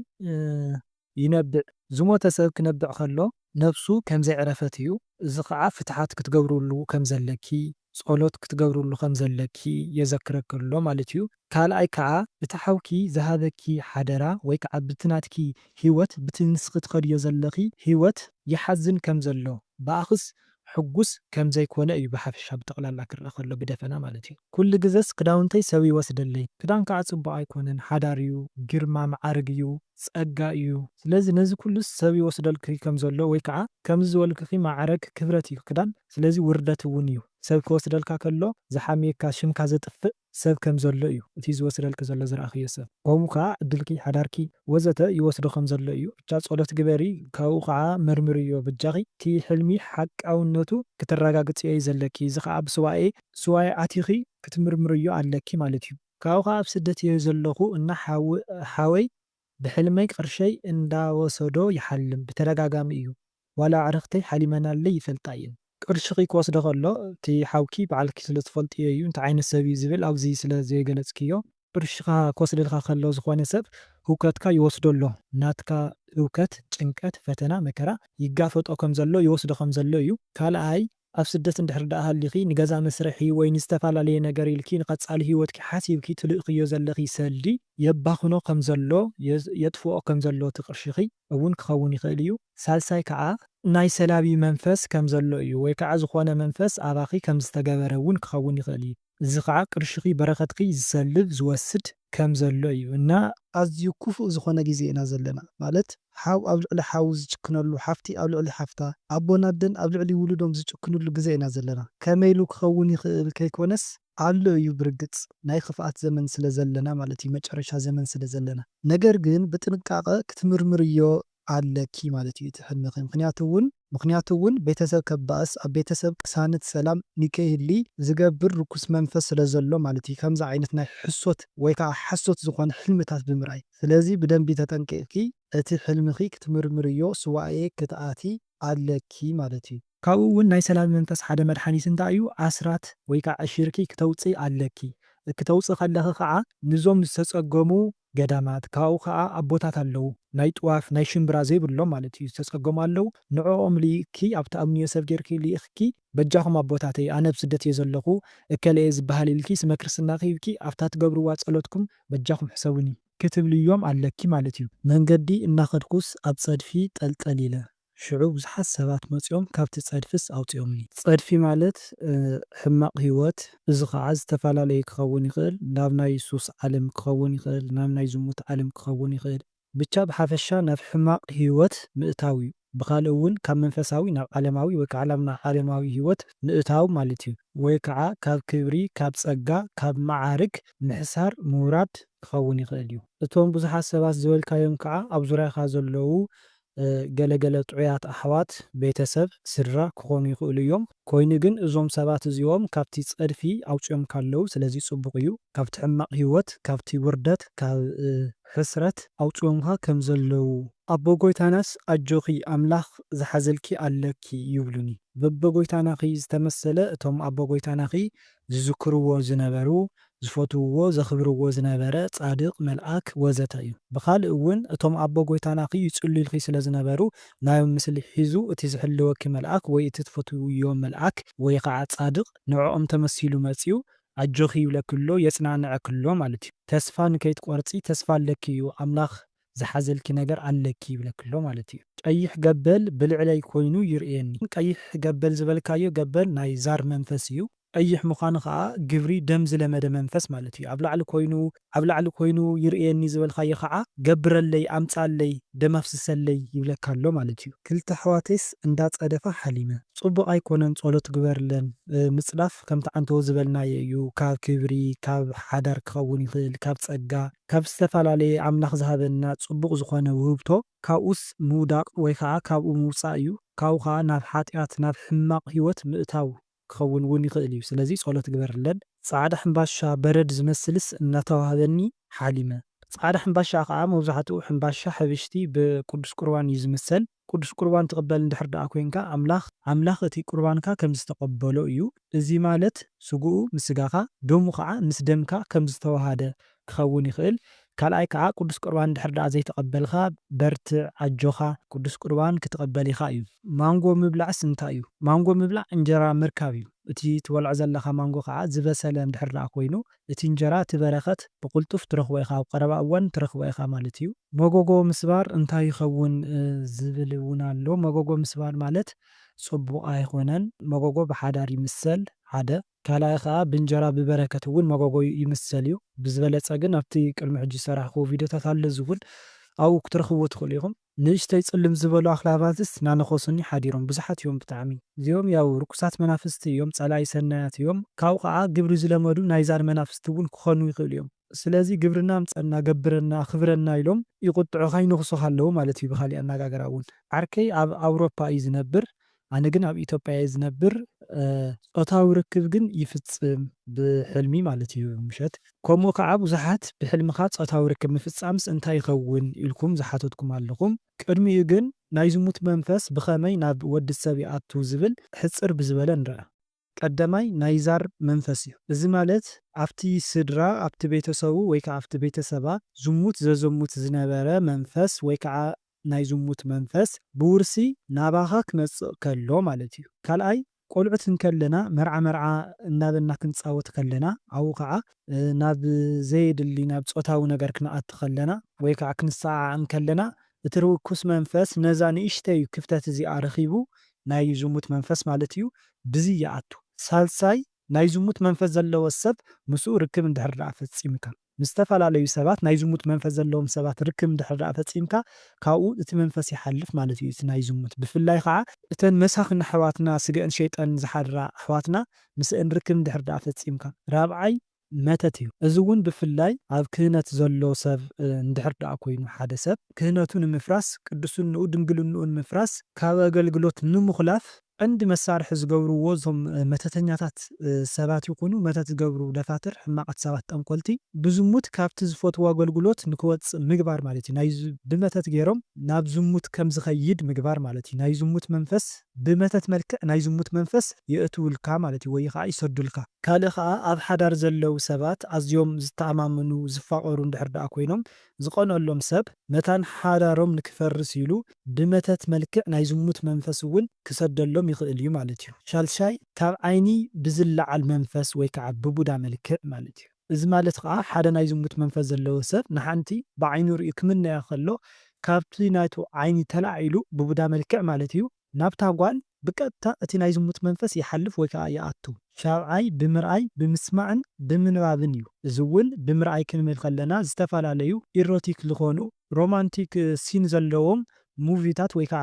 ይነብዕ። ዝሞተ ሰብ ክነብዕ ከሎ ነፍሱ ከም ዘይዕረፈት እዩ። እዚ ከዓ ፍትሓት ክትገብሩሉ ከም ዘለኪ ጸሎት ክትገብሩሉ ከም ዘለኪ የዘክረክ ኣሎ ማለት እዩ። ካልኣይ ከዓ እቲ ሓውኪ ዝሃበኪ ሓደራ ወይ ከዓ ብትናትኪ ሂወት ብቲ ንስኺ ትኸድዮ ዘለኺ ሂወት ይሓዝን ከም ዘሎ ብኣኽስ ሕጉስ ከም ዘይኮነ እዩ ብሓፈሻ ብጠቕላላ ክርአ ከሎ ብደፈና ማለት እዩ። ኩሉ ግዜስ ክዳውንተይ ሰብ ይወስደለይ ክዳን ከዓ ፅቡቅ ኣይኮነን ሓዳር እዩ ግርማ ማዕርግ እዩ ፀጋ እዩ። ስለዚ ነዚ ኩሉስ ሰብ ይወስደልኪ ከም ዘሎ ወይ ከዓ ከምዚ ዝበልክኺ ማዕረግ ክብረት እዩ ክዳን። ስለዚ ውርደት እውን እዩ ሰብ ክወስደልካ ከሎ ዝሓመየካ ሽምካ ዘጥፍእ ሰብ ከም ዘሎ እዩ እቲ ዝወስደልክ ዘሎ ዝረኣኽዮ ሰብ። ከምኡ ከዓ ዕድልኪ ሓዳርኪ ወዘተ ይወስዶ ከም ዘሎ እዩ። ብቻ ጸሎት ግበሪ ካብኡ ከዓ መርምርዮ ብጃኺ እቲ ሕልሚ ሓቃውነቱ ክትረጋግፅ እየ ዘለኪ። እዚ ከዓ ብስዋኤ ኣቲኺ ክትምርምርዮ ኣለኪ ማለት እዩ። ካብኡ ከዓ ኣብ ስደት እየ ዘለኹ እና ሓወይ ብሕልመይ ቅርሸይ እንዳወሰዶ ይሓልም ብተደጋጋሚ እዩ። ዋላ ኣዕርኽተይ ሓሊመናለይ ይፈልጣ እየን። ቅርሽኺ ክወስዶ ከሎ እቲ ሓውኪ በዓልኪ ስለ ትፈልጥዮ እዩ እንታይ ዓይነት ሰብ እዩ ዝብል ኣብዚ ስለ ዘይገለፅክዮ ቅርሽኻ ክወስደልካ ከሎ ዝኾነ ሰብ ህውከትካ ይወስዶ ኣሎ። ናትካ ህውከት ጭንቀት ፈተና መከራ ይጋፈጦ ከም ዘሎ ይወስዶ ከም ዘሎ እዩ። ካልኣይ ኣብ ስደት እንድሕር ዳኣ ሃሊኺ ንገዛ መስርሒ ወይ ንዝተፈላለየ ነገር ኢልኪ ንቐፃሊ ሂወትኪ ሓሲብኪ ትልእኽዮ ዘለኺ ሰልዲ የባኽኖ ከም ዘሎ የጥፍኦ ከም ዘሎ እቲ ቅርሽኺ እውን ክኸውን ይኽእል እዩ። ሳልሳይ ከዓ ናይ ሰላቢ መንፈስ ከም ዘሎ እዩ ወይ ከዓ ዝኾነ መንፈስ ኣባኺ ከም ዝተገበረ እውን ክኸውን ይኽእል እዩ። እዚ ከዓ ቅርሽኺ በረኸትኪ ዝሰልብ ዝወስድ ከም ዘሎ እዩ እና ኣዝዩ ክፉእ ዝኾነ ግዜ ኢና ዘለና ማለት ሓው ኣብ ልዕሊ ሓው ዝጭክነሉ ሓፍቲ ኣብ ልዕሊ ሓፍታ ኣቦን ኣደን ኣብ ልዕሊ ውሉዶም ዝጭክንሉ ግዜ ኢና ዘለና። ከመይ ኢሉ ክኸውን ይኽእል ከይኮነስ ኣሎ እዩ ብርግፅ ናይ ክፍኣት ዘመን ስለ ዘለና ማለት እዩ መጨረሻ ዘመን ስለ ዘለና። ነገር ግን ብጥንቃቐ ክትምርምርዮ ኣለኪ ማለት እዩ እቲ ሕልምኺ። ምክንያቱ እውን ቤተሰብ ከበኣስ ኣብ ቤተሰብ ቅሳነት ሰላም ንከይህሊ ዝገብር ርኩስ መንፈስ ስለ ዘሎ ማለት እዩ ከምዚ ዓይነት ናይ ሕሶት ወይ ከዓ ሓሶት ዝኾነ ሕልምታት ብምርኣይ። ስለዚ ብደንቢ ተጠንቂቕኪ እቲ ሕልምኺ ክትምርምርዮ ስዋኤ ክትኣቲ ኣለኪ ማለት እዩ። ካብኡ እውን ናይ ሰላም መንፈስ ሓደ መድሓኒት እንታይ እዩ? ኣስራት ወይ ከዓ ሽርኪ ክተውፅእ ኣለኪ። ክተውፅእ ከለኺ ከዓ ንዞም ዝተፀገሙ ገዳማት ካብኡ ከዓ ኣቦታት ኣለው ናይ ጥዋፍ ናይ ሽምብራ ዘይብሎም ማለት እዩ ዝተፀገሙ ኣለው ንዕኦም ልኢኽኪ ኣብቲ ኣምንዮ ሰብ ጌርኪ ልኢኽኪ በጃኹም ኣቦታተይ ኣነ ብስደት እየ ዘለኹ እከለየ ዝበሃል ኢልኪ ስመ ክርስትና ኺብኪ ኣብታ ትገብርዋ ጸሎትኩም በጃኹም ሕሰቡኒ ክትብልዮም ኣለኪ ማለት እዩ። መንገዲ እናኸድኩስ ኣብ ፀድፊ ጠልጠል ኢለ ሽዑ ብዙሓት ሰባት መፂኦም ካብቲ ፀድፍስ ኣውፅኦምኒ። ፀድፊ ማለት ሕማቕ ሂወት እዚ ከዓ ዝተፈላለየ ክኸውን ይኽእል ናብ ናይ ሱስ ዓለም ክኸውን ይኽእል ናብ ናይ ዝሙት ዓለም ክኸውን ይኽእል ብቻ ብሓፈሻ ናብ ሕማቕ ሂወት ምእታው እዩ። ብኻልእ እውን ካብ መንፈሳዊ ናብ ዓለማዊ ወይ ከዓ ናብ ዓለማዊ ሂወት ምእታው ማለት እዩ። ወይ ከዓ ካብ ክብሪ ካብ ፀጋ ካብ ማዓርግ ምሕሳር ምውራድ ክኸውን ይኽእል እዩ። እቶም ብዙሓት ሰባት ዝበልካዮም ከዓ ኣብ ዙርያኻ ዘለዉ ገለገለ ጥዑያት ኣሕዋት ቤተሰብ ስድራ ክኾኑ ይኽእሉ እዮም። ኮይኑ ግን እዞም ሰባት እዚኦም ካብቲ ፀድፊ ኣውፅኦም ካለው ስለዚ ፅቡቅ እዩ። ካብቲ ሕማቕ ሂወት ካብቲ ውርደት ካብ ሕስረት ኣውፅኦምካ ከም ዘለው ኣቦ ጎይታናስ ኣጆኺ ኣምላኽ ዝሓዘልኪ ኣለኪ ይብሉኒ። በቦ ጎይታናኺ ዝተመሰለ እቶም ኣቦ ጎይታናኺ ዝዝክርዎ ዝነበሩ ዝፈትውዎ ዘኽብርዎ ዝነበረ ጻድቕ መልኣክ ወዘተ እዩ። ብኻልእ እውን እቶም ኣቦ ጎይታናኺ ይጽልዩልኺ ስለ ዝነበሩ ናዮም ምስሊ ሒዙ እቲ ዝሕልወኪ መልኣክ ወይ እቲ ትፈትውዮ መልኣክ ወይ ከዓ ጻድቕ ንዕኦም ተመሲሉ መጺኡ ኣጆኺ ይብለክሎ የጽናንዐክሎ ማለት እዩ። ተስፋ ንከይትቆርፂ ተስፋ ኣለኪ እዩ ኣምላኽ ዝሓዘልኪ ነገር ኣለኪ ይብለክሎ ማለት እዩ። ቀይሕ ገበል ብልዕለይ ኮይኑ ይርኤኒ። ቀይሕ ገበል ዝበልካዮ ገበል ናይ ዛር መንፈስ እዩ። ቀይሕ ምዃኑ ከዓ ግብሪ ደም ዝለመደ መንፈስ ማለት እዩ። ኣብ ላዕሊ ኮይኑ ይርኤየኒ ዝበልካዮ ከዓ ገብረለይ ኣምፃለይ ደም ኣፍስሰለይ ይብለካ ኣሎ ማለት እዩ። ክልተ ኣሕዋተይስ እንዳፀደፋ ሓሊመ ፅቡቅ ኣይኮነን ጸሎት ግበርለን ምጽላፍ ከምቲ ዓንተዎ ዝበልናዮ እዩ። ካብ ክብሪ ካብ ሓዳር ክኸውን ይኽእል ካብ ጸጋ ካብ ዝተፈላለየ ኣምላኽ ዝሃበና ጽቡቕ ዝኾነ ውህብቶ ካብኡስ ምውዳቕ ወይ ከዓ ካብኡ ምውፃእ እዩ። ካብኡ ከዓ ናብ ሓጢኣት ናብ ሕማቕ ህይወት ምእታው ክኸውን እውን ይኽእል እዩ። ስለዚ ጸሎት ግበርለን። ጻዕዳ ሕምባሻ በረድ ዝመስልስ እናተዋህበኒ ሓሊመ ጻዕዳ ሕምባሻ ከዓ መብዛሕትኡ ሕምባሻ ሕብሽቲ ብቅዱስ ቁርባን እዩ ዝምሰል። ቅዱስ ቁርባን ትቕበል እንድሕር ደኣ ኮንካ ኣምላኽ እቲ ቁርባንካ ከም ዝተቐበሎ እዩ። እዚ ማለት ስጉኡ ምስ ስጋኻ ደሙ ከዓ ምስ ደምካ ከም ዝተዋሃደ ክኸውን ይኽእል። ካልኣይ ከዓ ቅዱስ ቁርባን እንድሕር ደኣ ዘይተቐበልካ በርትዕ ዓጆኻ ቅዱስ ቁርባን ክትቐበል ኢኻ እዩ። ማንጎ ምብላዕስ እንታይ እዩ? ማንጎ ምብላዕ እንጀራ ምርካብ እዩ። እቲ ትበልዖ ዘለኻ ማንጎ ከዓ ዝበሰለ እንድሕር ደኣ ኮይኑ እቲ እንጀራ እቲ በረኸት ብቕልጡፍ ትረኽቦ ኢኻ ኣብ ቀረባ እዋን ትረኽቦ ኢኻ ማለት እዩ። መጎጎ ምስባር እንታይ ይኸውን ዝብል እውን ኣሎ። መጎጎ ምስባር ማለት ጽቡቕ ኣይኮነን። መጎጎ ብሓዳር ይምሰል ሓደ ካልኣይ ከዓ ብእንጀራ ብበረከት እውን መጎጎ ይምሰል እዩ። ብዝበለፀ ግን ኣብቲ ቅድሚ ሕጂ ዝሰራሕክዎ ቪድዮታት ኣሎ ዝውን ኣብኡ ክትረኽብዎ ትኽእሉ ኢኹም። ንእሽተይ ጽልም ዝበሉ ኣኽላባትስ ናነኾሱኒ ሓዲሮም ብዙሓት እዮም ብጣዕሚ እዚኦም ያው ርኩሳት መናፍስቲ እዮም፣ ጸላኢ ሰናያት እዮም። ካብኡ ከዓ ግብሪ ዝለመዱ ናይ ዛር መናፍስቲ እውን ክኾኑ ይኽእሉ እዮም። ስለዚ ግብርና ምፀና ገብረና ክብረና ኢሎም ይቁጥዑኻ ይንኽሱኻ ኣለዉ ማለት እዩ። ብኻሊእ ኣነጋገራ እውን ዓርከይ ኣብ ኣውሮፓ እዩ ዝነብር፣ ኣነ ግን ኣብ ኢትዮጵያ እየ ዝነብር። ጾታዊ ርክብ ግን ይፍጽም ብሕልሚ ማለት እዩ ምሸት። ከምኡ ከዓ ብዙሓት ብሕልምኻ ጾታዊ ርክብ ምፍጻምስ እንታይ ይኸውን ኢልኩም ዝሓተትኩም ኣለኹም። ቅድሚኡ ግን ናይ ዝሙት መንፈስ ብኸመይ ናብ ወዲ ሰብ ይኣቱ ዝብል ሕፅር ብዝበለ ንርአ። ቀዳማይ ናይ ዛር መንፈስ እዩ። እዚ ማለት ኣብቲ ስድራ ኣብቲ ቤተሰቡ ወይ ከዓ ኣብቲ ቤተሰባ ዝሙት ዘዘሙት ዝነበረ መንፈስ ወይ ከዓ ናይ ዝሙት መንፈስ ብውርሲ ናባኻ ክመጽእ ከሎ ማለት እዩ። ካልኣይ ቆልዑት እንከለና መርዓ እናበልና ክንፃወት ከለና ኣብኡ ከዓ ናብ ዘየድሊ ናብ ጾታዊ ነገር ክንኣቱ ከለና ወይ ከዓ ክንሰዓዓም ከለና እቲ ርኩስ መንፈስ ነዛ ንእሽተይ ክፍተት እዚኣ ረኺቡ ናይ ዝሙት መንፈስ ማለት እዩ ብዚ ይኣቱ። ሳልሳይ ናይ ዝሙት መንፈስ ዘለዎ ሰብ ምስኡ ርክብ እንድሕር ደኣ ፈጺምካ ምስ ዝተፈላለዩ ሰባት ናይ ዝሙት መንፈስ ዘለዎም ሰባት ርክብ እንድሕር ደኣ ፈጺምካ ካብኡ እቲ መንፈስ ይሓልፍ ማለት እዩ። እቲ ናይ ዝሙት ብፍላይ ከዓ እተን መሳኽን ኣሕዋትና ስግአን ሸይጣን ዝሓድራ ኣሕዋትና ምስአን ርክብ እንድሕር ደኣ ፈጺምካ። ራብዓይ መተት እዩ። እዚ እውን ብፍላይ ኣብ ክህነት ዘሎ ሰብ እንድሕር ደኣ ኮይኑ ሓደ ሰብ ክህነቱ ንምፍራስ ቅዱስንኡ ድንግልንኡ ንምፍራስ ካብ ኣገልግሎት ንምኽላፍ ቀንዲ መሳርሒ ዝገብርዎ እዞም መተተኛታት ሰባት ይኹኑ መተት ዝገብሩ ደፋትር ሕማቃት ሰባት ጠንቆልቲ ብዝሙት ካብቲ ዝፈትዎ ኣገልግሎት ንክወፅእ ምግባር ማለት እዩ። ናይ ብመተት ገይሮም ናብ ዝሙት ከም ዝኸይድ ምግባር ማለት እዩ። ናይ ዝሙት መንፈስ ብመተት መልክዕ ናይ ዝሙት መንፈስ የእትውልካ ማለት እዩ ወይ ከዓ ይሰዱልካ። ካልእ ከዓ ኣብ ሓዳር ዘለው ሰባት ኣዝዮም ዝተኣማምኑ ዝፋቐሩ እንድሕር ደኣ ኮይኖም ዝቐነሎም ሰብ መታን ሓዳሮም ንክፈርስ ኢሉ ብመተት መልክዕ ናይ ዝሙት መንፈስ እውን ክሰደሎም ይኽእል እዩ ማለት እዩ። ሻልሻይ ካብ ዓይኒ ብዝለዓል መንፈስ ወይ ከዓ ብቡዳ መልክዕ ማለት እዩ። እዚ ማለት ከዓ ሓደ ናይ ዝሙት መንፈስ ዘለዎ ሰብ ንሓንቲ ብዓይኑ ርእዩ ክምነያ ከሎ ካብቲ ናይቱ ዓይኒ ተላዒሉ ብቡዳ መልክዕ ማለት እዩ ናብታ ጓል ብቀጥታ እቲ ናይ ዝሙት መንፈስ ይሓልፍ ወይ ከዓ ይኣቱ። ሻብዓይ ብምርኣይ ብምስማዕን ብምንባብን እዩ። እዚ እውን ብምርኣይ ክንብል ከለና ዝተፈላለዩ ኢሮቲክ ዝኾኑ ሮማንቲክ ሲን ዘለዎም ሙቪታት ወይ ከዓ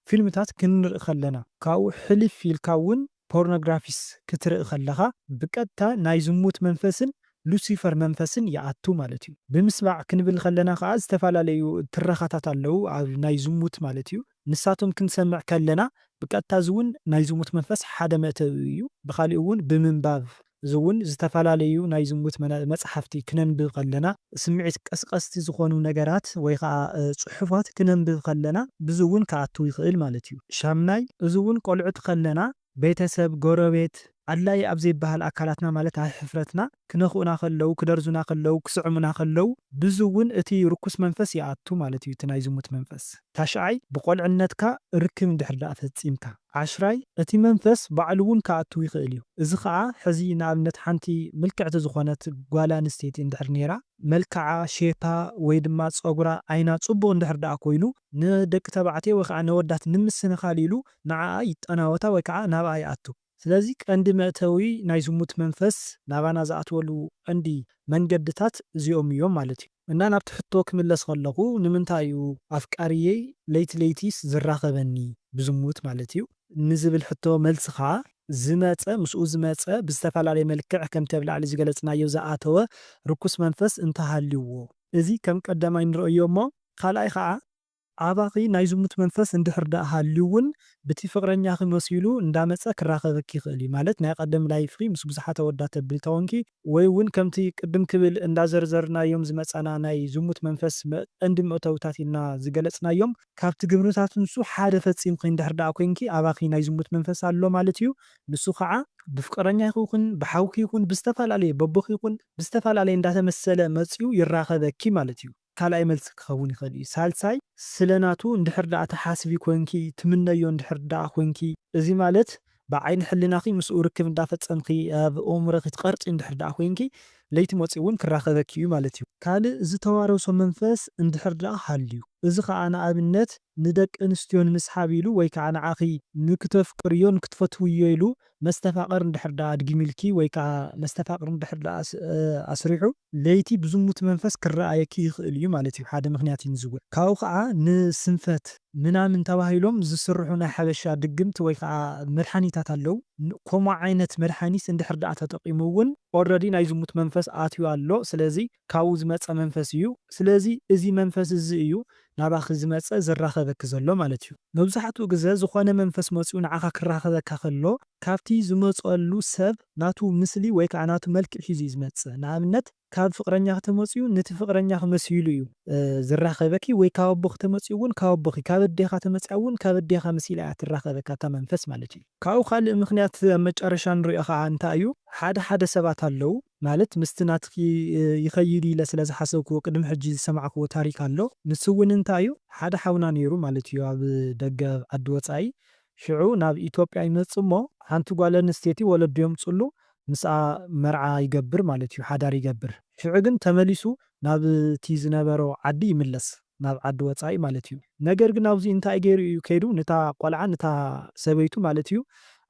ፊልምታት ክንርኢ ከለና ካብኡ ሕልፍ ኢልካ እውን ፖርኖግራፊስ ክትርኢ ከለኻ ብቀጥታ ናይ ዝሙት መንፈስን ሉሲፈር መንፈስን ይኣቱ ማለት እዩ። ብምስማዕ ክንብል ከለና ከዓ ዝተፈላለዩ ትረኻታት ኣለዉ ኣብ ናይ ዝሙት ማለት እዩ። ንሳቶም ክንሰምዕ ከለና ብቀጥታ እውን ናይ ዝሙት መንፈስ ሓደ መእተዊ እዩ። ብኻሊእ እውን ብምንባብ እዚ እውን ዝተፈላለዩ ናይ ዝሙት መፅሓፍቲ ክነንብብ ከለና ስምዒት ቀስቀስቲ ዝኾኑ ነገራት ወይ ከዓ ጽሑፋት ክነንብብ ከለና ብዚ እውን ክኣቱ ይኽእል ማለት እዩ። ሻምናይ እዚ እውን ቆልዑት ከለና ቤተሰብ ጎረቤት ኣድላይ ኣብ ዘይበሃል ኣካላትና ማለት ኣብ ሕፍረትና ክነኽኡና ከለው ክደርዙና ከለው ክስዕሙና ከለው ብዚ እውን እቲ ርኩስ መንፈስ ይኣቱ ማለት እዩ እቲ ናይ ዝሙት መንፈስ። ታሽዓይ ብቆልዕነትካ ርክብ እንድሕር ደኣ ፈጺምካ። ዓሽራይ እቲ መንፈስ ባዕሉ እውን ክኣቱ ይኽእል እዩ። እዚ ከዓ ሕዚ ንኣብነት ሓንቲ ምልክዕቲ ዝኾነት ጓል ኣንስተይቲ እንድሕር ነይራ መልክዓ ሼፓ ወይ ድማ ፀጉራ ዓይና ጽቡቕ እንድሕር ደኣ ኮይኑ ንደቂ ተባዕትዮ ወይ ከዓ ንወዳት ንምስንኻል ኢሉ ንዓኣ ይጠናወታ ወይ ከዓ ናብኣ ይኣቱ። ስለዚ ቀንዲ መእተዊ ናይ ዝሙት መንፈስ ናባና ዝኣትወሉ ቀንዲ መንገድታት እዚኦም እዮም ማለት እዩ። እና ናብቲ ሕቶ ክምለስ ከለኹ ንምንታይ እዩ ኣፍቃሪየ ለይቲ ለይቲስ ዝራኸበኒ ብዝሙት ማለት እዩ ንዝብል ሕቶ መልሲ ከዓ ዝመፀ ምስኡ ዝመፀ ብዝተፈላለየ መልክዕ ከምቲ ኣብ ላዕሊ ዝገለጽናዮ ዝኣተወ ርኩስ መንፈስ እንተሃልይዎ እዚ ከም ቀዳማይ ንርእዮ እሞ ካልኣይ ከዓ ኣባኺ ናይ ዝሙት መንፈስ እንድሕር ዳኣ ሃልዩ እውን በቲ ፍቅረኛኺ መሲሉ እንዳመፀ ክራኸበኪ ይኽእል እዩ ማለት ናይ ቀደም ላይፍኺ ምስ ብዙሓት ኣወዳት ተብል ተወንኪ ወይ እውን ከምቲ ቅድም ክብል እንዳዘርዘርናዮም ዝመፀና ናይ ዝሙት መንፈስ ቀንዲ መእተውታት ኢልና ዝገለጽናዮም ካብቲ ግብርታት ንሱ ሓደ ፈፂምኪ እንድሕር ዳኣ ኮንኪ ኣባኺ ናይ ዝሙት መንፈስ ኣሎ ማለት እዩ። ንሱ ከዓ ብፍቅረኛ ይኹን ብሓውኪ ይኹን ብዝተፈላለየ በቦኺ ይኹን ብዝተፈላለየ እንዳተመሰለ መፅኡ ይራኸበኪ ማለት እዩ። ካልኣይ መልሲ ክኸውን ይኽእል እዩ። ሳልሳይ ስለናቱ እንድሕር ዳኣ ተሓስቢ ኮንኪ ትምነዮ እንድሕር ዳኣ ኮንኪ እዚ ማለት ብዓይኒ ሕሊናኺ ምስኡ ርክብ እንዳፈፀምኪ ኣብ ኣእምሮኺ ትቐርፂ እንድሕር ዳኣ ኮንኪ ለይቲ መፂኡ እውን ክራኸበኪ እዩ ማለት እዩ። ካልእ ዝተዋረሶ መንፈስ እንድሕር ዳኣ ሃልዩ እዚ ከዓ ንኣብነት ንደቂ ኣንስትዮ ንምስሓብ ኢሉ ወይ ከዓ ንዓኺ ንክተፍቅርዮ ንክትፈትውዮ ኢሉ መስተፋቅር እንድሕር ዳኣ ኣድጊሚልኪ ወይ ከዓ መስተፋቅር እንድሕር ዳኣ ኣስሪሑ ለይቲ ብዝሙት መንፈስ ክረኣየኪ ይኽእል እዩ ማለት እዩ። ሓደ ምክንያት እዩ ንዝውዕ ካብኡ ከዓ ንስንፈት ምናምን ተባሂሎም ዝስርሑ ናይ ሓበሻ ድግምቲ ወይ ከዓ መድሓኒታት ኣለው። ከምኡ ዓይነት መድሓኒት እንድሕር ዳኣ ተጠቂሙ እውን ኦልረዲ ናይ ዝሙት መንፈስ ኣትዩ ኣሎ። ስለዚ ካብኡ ዝመፀ መንፈስ እዩ። ስለዚ እዚ መንፈስ እዚ እዩ ናባኺ ዝመፀ ዝራኸበኪ ዘሎ ማለት እዩ። መብዛሕትኡ ግዜ ዝኾነ መንፈስ መፂኡ ንዓኻ ክራኸበካ ከሎ ካብቲ ዝመፀሉ ሰብ ናቱ ምስሊ ወይ ከዓ ናቱ መልክዕ ሒዙ እዩ ዝመፅእ። ንኣብነት ካብ ፍቅረኛ ተመፂኡ ነቲ ፍቅረኛ መሲሉ እዩ ዝራኸበኪ ወይ ካብ ኣቦኺ ተመፂኡ እውን ካብ ኣቦኺ ካብ ኣዴኻ ተመፂኣ እውን ካብ ኣዴኻ መሲላ እያ ትራኸበካ እታ መንፈስ ማለት እዩ። ካብኡ ካልእ ምክንያት ኣብ መጨረሻ ንሪኦ ከዓ እንታይ እዩ ሓደ ሰባት ኣለው ማለት ምስቲ ናትኪ ይኸይድ ኢለ ስለ ዝሓሰብክዎ ቅድሚ ሕጂ ዝሰማዕክዎ ታሪክ ኣሎ። ንሱ እውን እንታይ እዩ ሓደ ሓውና ነይሩ ማለት እዩ ኣብ ደገ ዓዲ ወፃኢ ሽዑ ናብ ኢትዮጵያ ይመጽ እሞ ሓንቲ ጓል ኣንስተይቲ ወለዶ የምፅሉ ምስኣ መርዓ ይገብር ማለት እዩ ሓዳር ይገብር። ሽዑ ግን ተመሊሱ ናብቲ ዝነበሮ ዓዲ ይምለስ ናብ ዓዲ ወፃኢ ማለት እዩ። ነገር ግን ኣብዚ እንታይ ገይሩ እዩ ከይዱ ነታ ቆልዓ ነታ ሰበይቱ ማለት እዩ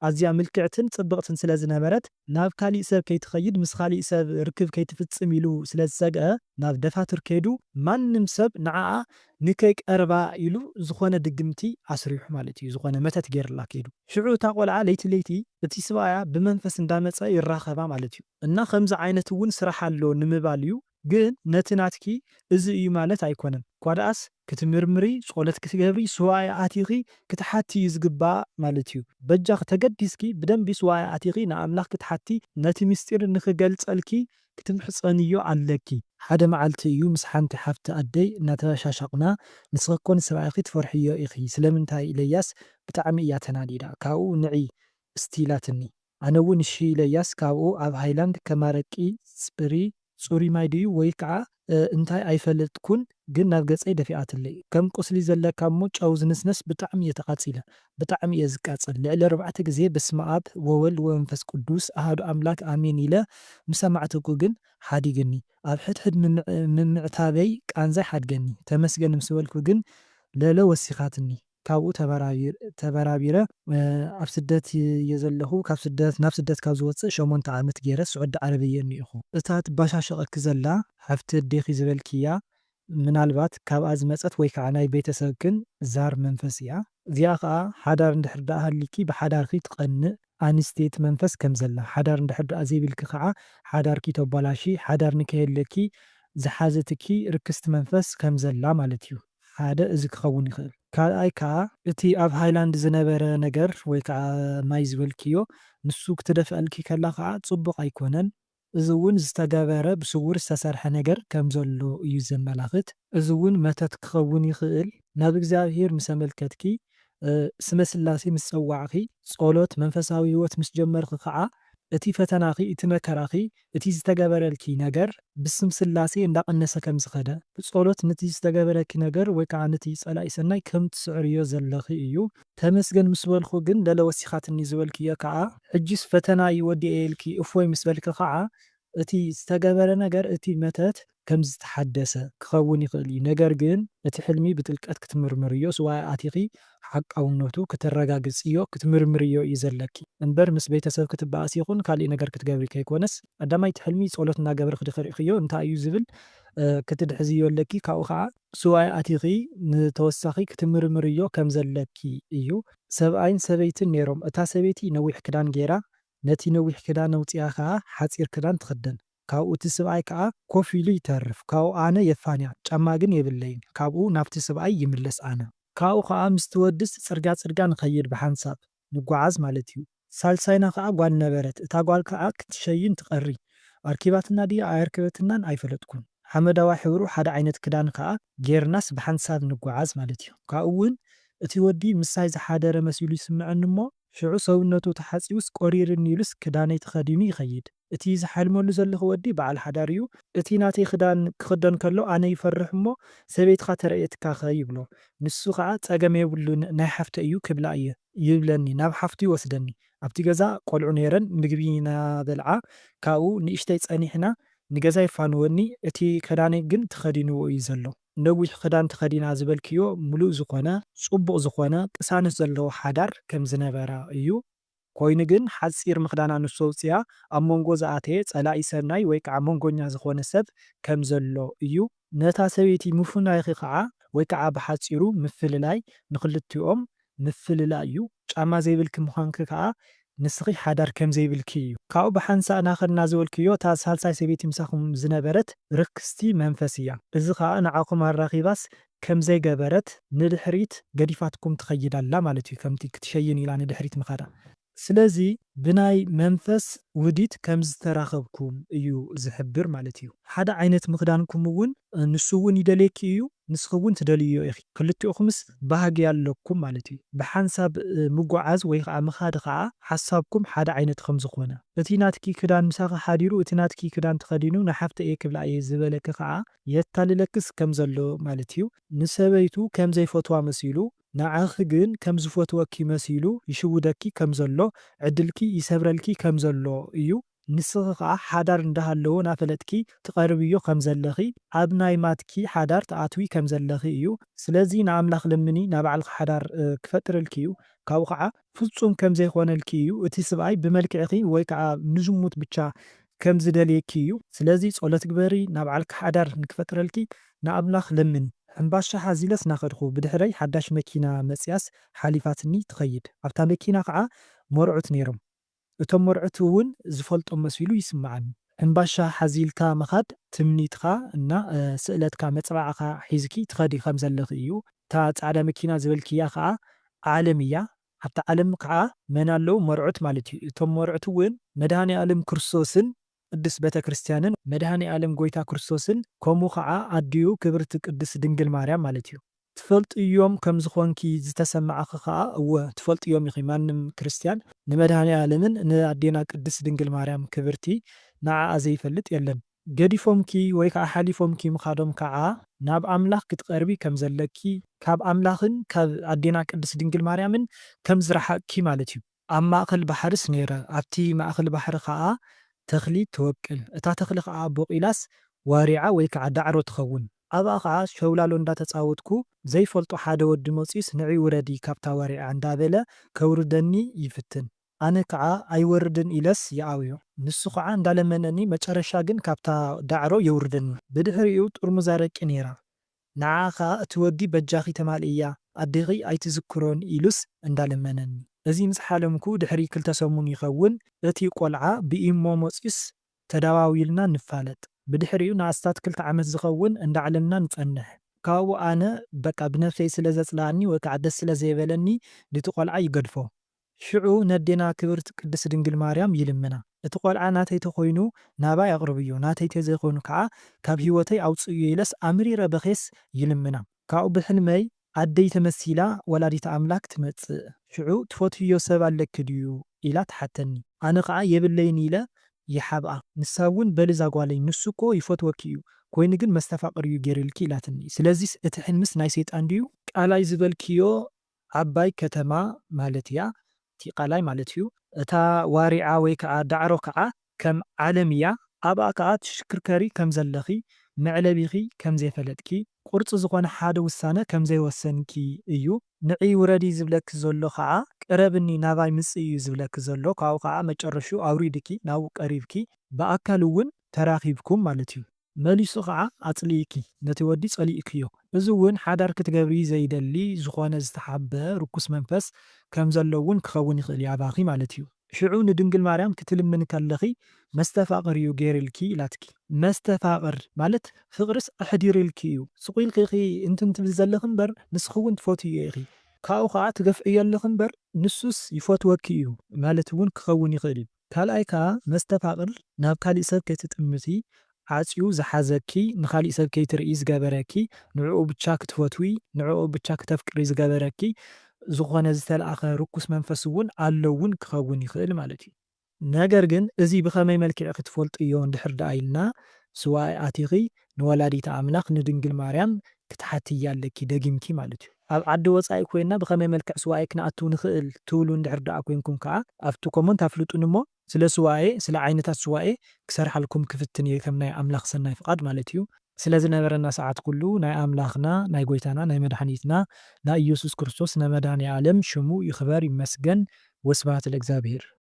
ኣዝያ ምልክዕትን ጽብቕትን ስለ ዝነበረት ናብ ካሊእ ሰብ ከይትኸይድ ምስ ካሊእ ሰብ ርክብ ከይትፍጽም ኢሉ ስለ ዝሰግአ ናብ ደፋትር ከይዱ ማንም ሰብ ንዓኣ ንከይቀርባ ኢሉ ዝኾነ ድግምቲ ኣስሪሑ ማለት እዩ። ዝኾነ መተት ገይርላ ከይዱ ሽዑ እታ ቆልዓ ለይቲ ለይቲ እቲ ሰብኣያ ብመንፈስ እንዳመፀ ይራኸባ ማለት እዩ። እና ከምዚ ዓይነት እውን ስራሕ ኣሎ ንምባል እዩ። ግን ነቲ ናትኪ እዚ እዩ ማለት ኣይኮነን። ኳድኣስ ክትምርምሪ ጸሎት ክትገብሪ ስዋይ ኣቲኺ ክትሓቲ እዩ ዝግባእ ማለት እዩ። በጃኺ ተገዲስኪ ብደንቢ ስዋይ ኣቲኺ ንኣምላኽ ክትሓቲ ነቲ ምስጢር ንክገልጸልኪ ክትምሕፀንዮ ኣለኪ። ሓደ መዓልቲ እዩ ምስ ሓንቲ ሓፍቲ ኣደይ እናተሻሻቕና ንስኸኮን ሰብኣይኺ ትፈርሕዮ ኢኺ ስለምንታይ ኢለያስ ብጣዕሚ እያ ተናዲዳ ካብኡ ንዒ እስቲላትኒ ኣነ እውን እሺ ኢለያስ ካብኡ ኣብ ሃይላንድ ከማረቂ ፅሪ ፁሪ ማይ ድዩ ወይ ከዓ እንታይ ኣይፈለጥኩን ግን ናብ ገፀይ ደፊኣትለይ ከም ቁስሊ ዘለካ እሞ ጨው ዝንስነስ ብጣዕሚ እየ ተቓፂለ ብጣዕሚ እየ ዝቃፅል ልዕሊ 4 ግዜ በስመ አብ ወወልድ ወመንፈስ ቅዱስ ኣሃዱ ኣምላክ ኣሜን ኢለ ምሰማዕትኩ ግን ሓዲግኒ ኣብ ሕድሕድ ምምዕታበይ ቃንዛይ ሓድገኒ ተመስገን ምስ በልኩ ግን ለለ ወሲኻትኒ ካብኡ ተበራቢረ ኣብ ስደት እየ ዘለኹ ካብ ስደት ናብ ስደት ካብ ዝወፅእ 8 ዓመት ገይረ ስዑዲ ዓረብየ እኒኢኹ እታ ትባሻሸቐኪ ዘላ ሓፍቲ ኣዴኺ ዝበልክያ ምናልባት ካብኣ ዝመፀት ወይ ከዓ ናይ ቤተሰብክን ዛር መንፈስ እያ። እዚኣ ከዓ ሓዳር እንድሕር ዳኣ ሃሊኪ ብሓዳርኪ ትቐንእ ኣንስቴት መንፈስ ከም ዘላ ሓዳር እንድሕር ዳኣ ዘይብልኪ ከዓ ሓዳርኪ ተባላሺ ሓዳር ንከየለኪ ዝሓዘትኪ ርክስቲ መንፈስ ከም ዘላ ማለት እዩ። ሓደ እዚ ክኸውን ይኽእል። ካልኣይ ከዓ እቲ ኣብ ሃይላንድ ዝነበረ ነገር ወይ ከዓ ማይ ዝበልክዮ ንሱ ክትደፍአልኪ ከላ ከዓ ጽቡቕ ኣይኮነን። እዚ እውን ዝተገበረ ብስውር ዝተሰርሐ ነገር ከም ዘሎ እዩ ዘመላኽት። እዚ እውን መተት ክኸውን ይኽእል። ናብ እግዚኣብሔር ምስ ኣመልከትኪ ስመ ስላሴ ምስ ፀዋዕኺ ጸሎት መንፈሳዊ ህይወት ምስ ጀመርኺ ከዓ እቲ ፈተናኺ እቲ መከራኺ እቲ ዝተገበረልኪ ነገር ብስም ስላሴ እንዳቐነሰ ከም ዝኸደ ብጸሎት ነቲ ዝተገበረልኪ ነገር ወይ ከዓ ነቲ ጸላኢ ሰናይ ከም ትስዕርዮ ዘለኺ እዩ። ተመስገን ምስ በልኹ ግን ለለ ወሲኻትኒ ዝበልክዮ ከዓ ሕጂስ ፈተና ይወዲአልኪ እፎይ ምስ በልኪ ከዓ እቲ ዝተገበረ ነገር እቲ መተት ከም ዝተሓደሰ ክኸውን ይኽእል እዩ። ነገር ግን እቲ ሕልሚ ብጥልቀት ክትምርምርዮ ስዋይ ኣቲኺ ሓቃውነቱ ክትረጋግፅዮ ክትምርምርዮ እዩ ዘለኪ እምበር ምስ ቤተሰብ ክትበኣስ ይኹን ካልእ ነገር ክትገብሪ ከይኮነስ ቀዳማይ እቲ ሕልሚ ጸሎት እናገበርክ ድሕሪእኽዮ እንታይ እዩ ዝብል ክትድሕዝዮ ኣለኪ ካብኡ ከዓ ስዋይ ኣቲኺ ንተወሳኺ ክትምርምርዮ ከም ዘለኪ እዩ። ሰብኣይን ሰበይትን ነይሮም። እታ ሰበይቲ ነዊሕ ክዳን ጌራ ነቲ ነዊሕ ክዳን ኣውፂኣ ከዓ ሓፂር ክዳን ትኽደን። ካብኡ እቲ ሰብኣይ ከዓ ኮፍ ኢሉ ይተርፍ። ካብኡ ኣነ የፋንያ ጫማ ግን የብለይን። ካብኡ ናብቲ ሰብኣይ ይምለስ ኣነ። ካብኡ ከዓ ምስቲ ወድስ ጽርግያ ጽርግያ ንኸይድ ብሓንሳብ ንጓዓዝ ማለት እዩ። ሳልሳይና ከዓ ጓል ነበረት። እታ ጓል ከዓ ክትሸይን ትቐሪ ኣርኪባትና ድያ ኣየርክበትናን ኣይፈለጥኩን። ሓመዳዋ ሕብሩ ሓደ ዓይነት ክዳን ከዓ ጌርናስ ብሓንሳብ ንጓዓዝ ማለት እዩ። ካብኡ እውን እቲ ወዲ ምሳይ ዝሓደረ መሲሉ ይስምዐኒ እሞ ሽዑ ሰውነቱ ተሓፂቡስ ቆሪርን ኢሉስ ክዳነይ ተኸዲኑ ይኸይድ። እቲ ዝሓልመሉ ዘለኹ ወዲ በዓል ሓዳር እዩ። እቲ ናተይ ክዳን ክኽደን ከሎ ኣነ ይፈርሕ እሞ ሰበይትካ ተረእየትካ ኸ ይብሎ። ንሱ ከዓ ፀገም የብሉን ናይ ሓፍተ እዩ ክብላ እየ ይብለኒ። ናብ ሓፍቱ ይወስደኒ። ኣብቲ ገዛ ቆልዑ ነይረን ምግቢ እናበልዓ ካብኡ ንእሽተይ ፀኒሕና ንገዛ ይፋንወኒ። እቲ ክዳነይ ግን ተኸዲንዎ እዩ ዘሎ። ነዊሕ ክዳን ተኸዲና ዝበልክዮ ሙሉእ ዝኾነ ጽቡቕ ዝኾነ ቅሳነት ዘለዎ ሓዳር ከም ዝነበራ እዩ። ኮይኑ ግን ሓፂር ምኽዳና ንሱ ኣውፅያ ኣብ መንጎ ዝኣተየ ጸላኢ ሰናይ ወይ ከዓ መንጎኛ ዝኾነ ሰብ ከም ዘሎ እዩ። ነታ ሰበይቲ ምፍናይኺ ከዓ ወይ ከዓ ብሓፂሩ ምፍልላይ ንኽልቲኦም ምፍልላይ እዩ። ጫማ ዘይብልኪ ምዃንኪ ከዓ ንስኺ ሓዳር ከም ዘይብልኪ እዩ። ካብኡ ብሓንሳእ ናኸድና ዝበልክዮ እታ ሳልሳይ ሰበይቲ ምሳኹም ዝነበረት ርክስቲ መንፈስ እያ። እዚ ከዓ ንዓኹም ኣራኺባስ ከም ዘይገበረት ንድሕሪት ገዲፋትኩም ትኸይድ ኣላ ማለት እዩ። ከምቲ ክትሸይን ኢላ ንድሕሪት ምኻዳ። ስለዚ ብናይ መንፈስ ውዲት ከም ዝተራኸብኩም እዩ ዝሕብር ማለት እዩ። ሓደ ዓይነት ምኽዳንኩም እውን ንሱ እውን ይደልየኪ እዩ ንስኹውን ትደልዮ ኢኺ ክልቲኦኹምስ ባህጊ ኣለኩም ማለት እዩ። ብሓንሳብ ምጓዓዝ ወይ ከዓ ምኻድ ከዓ ሓሳብኩም ሓደ ዓይነት ከም ዝኾነ እቲ ናትኪ ክዳን ምሳኺ ሓዲሩ እቲ ናትኪ ክዳን ተኸዲኑ ንሓፍተ እየ ክብላ እየ ዝበለኪ ከዓ የታልለክስ ከም ዘሎ ማለት እዩ። ንሰበይቱ ከም ዘይፈትዋ መሲሉ ንዓኺ ግን ከም ዝፈትወኪ መሲሉ ይሽውደኪ ከም ዘሎ ዕድልኪ ይሰብረልኪ ከም ዘሎ እዩ። ንስኺ ከዓ ሓዳር እንዳሃለዎ ናፈለጥኪ ትቐርብዮ ከም ዘለኺ ኣብ ናይ ማትኪ ሓዳር ተኣትዊ ከም ዘለኺ እዩ። ስለዚ ንኣምላኽ ለምኒ ናብ ባዕልኺ ሓዳር ክፈጥረልኪ እዩ። ካብኡ ከዓ ፍጹም ከም ዘይኮነልኪ እዩ። እቲ ሰብኣይ ብመልክዕኺ ወይ ከዓ ንዝሙት ብቻ ከም ዝደልየኪ እዩ። ስለዚ ጸሎት ግበሪ ናብ ባዕልኪ ሓዳር ንክፈጥረልኪ ንኣምላኽ ለምኒ። ሕምባሻ ሓዚለስ ናኸድኹ ብድሕረይ ሓዳሽ መኪና መፅያስ ሓሊፋትኒ ትኸይድ። ኣብታ መኪና ከዓ መርዑት ነይሮም። እቶም መርዑት እውን ዝፈልጦም መሲሉ ይስምዓኒ። ሕምባሻ ሓዚልካ መኻድ ትምኒትካ እና ስእለትካ መፅባዕኻ ሒዝኪ ትኸዲ ከም ዘለኺ እዩ። እታ ጻዕዳ መኪና ዝበልክያ ከዓ ዓለም እያ። ኣብታ ዓለም ከዓ መን ኣለዉ መርዑት ማለት እዩ። እቶም መርዑት እውን መድሃኒ ዓለም ክርስቶስን ቅድስ ቤተ ክርስቲያንን መድሃኒ ዓለም ጎይታ ክርስቶስን ከምኡ ከዓ ኣድዩ ክብርቲ ቅድስ ድንግል ማርያም ማለት እዩ። ትፈልጥዮም ከም ዝኾንኪ ዝተሰማዓኺ ከዓ እወ ትፈልጥዮም ኢኺ ማንም ክርስቲያን ንመድሃኒ ዓለምን ንኣዴና ቅድስ ድንግል ማርያም ክብርቲ ንዓኣ ዘይፈልጥ የለን። ገዲፎምኪ ወይ ከዓ ሓሊፎምኪ ምኻዶም ከዓ ናብ ኣምላኽ ክትቐርቢ ከም ዘለኪ ካብ ኣምላኽን ካብ ኣዴና ቅድስ ድንግል ማርያምን ከም ዝረሓቅኪ ማለት እዩ። ኣብ ማእኸል ባሕርስ ነይረ። ኣብቲ ማእኸል ባሕሪ ከዓ ተኽሊ ትወቅል። እታ ተኽሊ ከዓ ቦቂላስ ዋሪዓ ወይ ከዓ ዳዕሮ ትኸውን። ኣብኣ ከዓ ሸውላሎ እንዳተፃወትኩ ዘይፈልጦ ሓደ ወዲ መፂስ ንዒ ውረዲ ካብታ ዋሪዓ እንዳበለ ከውርደኒ ይፍትን። ኣነ ከዓ ኣይወርድን ኢለስ ይኣውዮ። ንሱ ከዓ እንዳለመነኒ መጨረሻ ግን ካብታ ዳዕሮ የውርደኒ። ብድሕሪኡ ጥርሙዝ ኣረቂ ነይራ። ንዓ ከዓ እቲ ወዲ በጃኺ ተማልእያ ኣዴኺ ኣይትዝክሮን ኢሉስ እንዳለመነኒ። እዚ ምስ ሓለምኩ ድሕሪ 2 ሰሙን ይኸውን እቲ ቆልዓ ብኢሞ መፂስ ተዳዋዊልና ንፋለጥ። ብድሕሪኡ ንኣስታት 2 ዓመት ዝኸውን እንዳዓለምና ንጸንሕ። ካብኡ ኣነ በቃ ብነፍሰይ ስለ ዘጽላኣኒ ወይ ከዓ ደስ ስለ ዘይበለኒ ነቲ ቆልዓ ይገድፎ። ሽዑ ነዴና ክብርቲ ቅድስ ድንግል ማርያም ይልምና። እቲ ቆልዓ ናተይ ተኾይኑ ናባይ ኣቕርብዮ ናተይ ተዘይኾይኑ ከዓ ካብ ህይወተይ ኣውፅዮ ኢለስ ኣምሪረ በኼስ ይልምና። ካብኡ ብሕልመይ ኣደይ ተመሲላ ወላዲተ ኣምላክ ትመጽእ። ሽዑ ትፈትዮ ሰብ ኣለኪ ድዩ ኢላ ትሓተኒ። ኣነ ከዓ የብለይን ኢለ ይሓብኣ። ንሳ እውን በልዛ ጓለይ ንሱ እኮ ይፈትወኪ እዩ ኮይኑ ግን መስተፋቅር እዩ ገይሩልኪ ኢላትኒ። ስለዚ እቲ ሕልምስ ናይ ሰይጣን ድዩ? ቃላይ ዝበልክዮ ዓባይ ከተማ ማለት እያ እቲ ቃላይ ማለት እዩ። እታ ዋሪዓ ወይ ከዓ ዳዕሮ ከዓ ከም ዓለም እያ። ኣብኣ ከዓ ትሽክርከሪ ከም ዘለኺ መዕለቢኺ ከም ዘይፈለጥኪ ቁርፂ ዝኾነ ሓደ ውሳነ ከም ዘይወሰንኪ እዩ ንዕይ ውረዲ ዝብለኪ ዘሎ ከዓ ቅረብኒ ናባይ ምፅ እዩ ዝብለኪ ዘሎ ካብኡ ከዓ መጨረሹ ኣውሪድኪ ናብኡ ቀሪብኪ ብኣካል እውን ተራኺብኩም ማለት እዩ መሊሱ ከዓ ኣፅሊእኪ ነቲ ወዲ ፀሊእክዮ እዚ እውን ሓዳር ክትገብሪ ዘይደሊ ዝኾነ ዝተሓበ ርኩስ መንፈስ ከም ዘሎ እውን ክኸውን ይኽእል እዩ ኣባኺ ማለት እዩ ሽዑ ንድንግል ማርያም ክትልምን ከለኺ መስተፋቕር እዩ ገይርልኪ ኢላትኪ መስተፋቕር ማለት ፍቕርስ ኣሕዲርልኪ እዩ ስቑኢልኪ እንትብል ዘለኺ እምበር ንስኹ እውን ትፈትዮ ኢኺ ካብኡ ከዓ ትገፍእዮ ኣለኺ እምበር ንሱስ ይፈትወኪ እዩ ማለት እውን ክኸውን ይኽእል እዩ ካልኣይ ከዓ መስተፋቕር ናብ ካሊእ ሰብ ከይትጥምቲ ዓፅዩ ዝሓዘኪ ንኻሊእ ሰብ ከይትርኢ ዝገበረኪ ንዕኡ ብቻ ክትፈትዊ ንዕኡ ብቻ ክተፍቅሪ ዝገበረኪ ዝኾነ ዝተለኣኸ ርኩስ መንፈስ እውን ኣሎ እውን ክኸውን ይኽእል ማለት እዩ ነገር ግን እዚ ብኸመይ መልክዕ ክትፈልጥዮ እንድሕር ደኣ ኢልና ስዋኣይ ኣቲኺ ንወላዲተ ኣምላኽ ንድንግል ማርያም ክትሓትያ ኣለኪ ደጊምኪ ማለት እዩ ኣብ ዓዲ ወፃኢ ኮይንና ብኸመይ መልክዕ ስዋኣይ ክንኣትው ንኽእል ትብሉ እንድሕር ደኣ ኮይንኩም ከዓ ኣብቲ ኮመንት ኣፍልጡን እሞ ስለ ስዋኤ ስለ ዓይነታት ስዋኤ ክሰርሓልኩም ክፍትን እየ ከም ናይ ኣምላኽ ሰናይ ፍቓድ ማለት እዩ ስለ ዝነበረና ሰዓት ኩሉ ናይ ኣምላኽና ናይ ጎይታና ናይ መድሓኒትና ናይ ኢየሱስ ክርስቶስ ናይ መድኃኔ ዓለም ሽሙ ይኽበር ይመስገን ወስብሐት ለእግዚአብሔር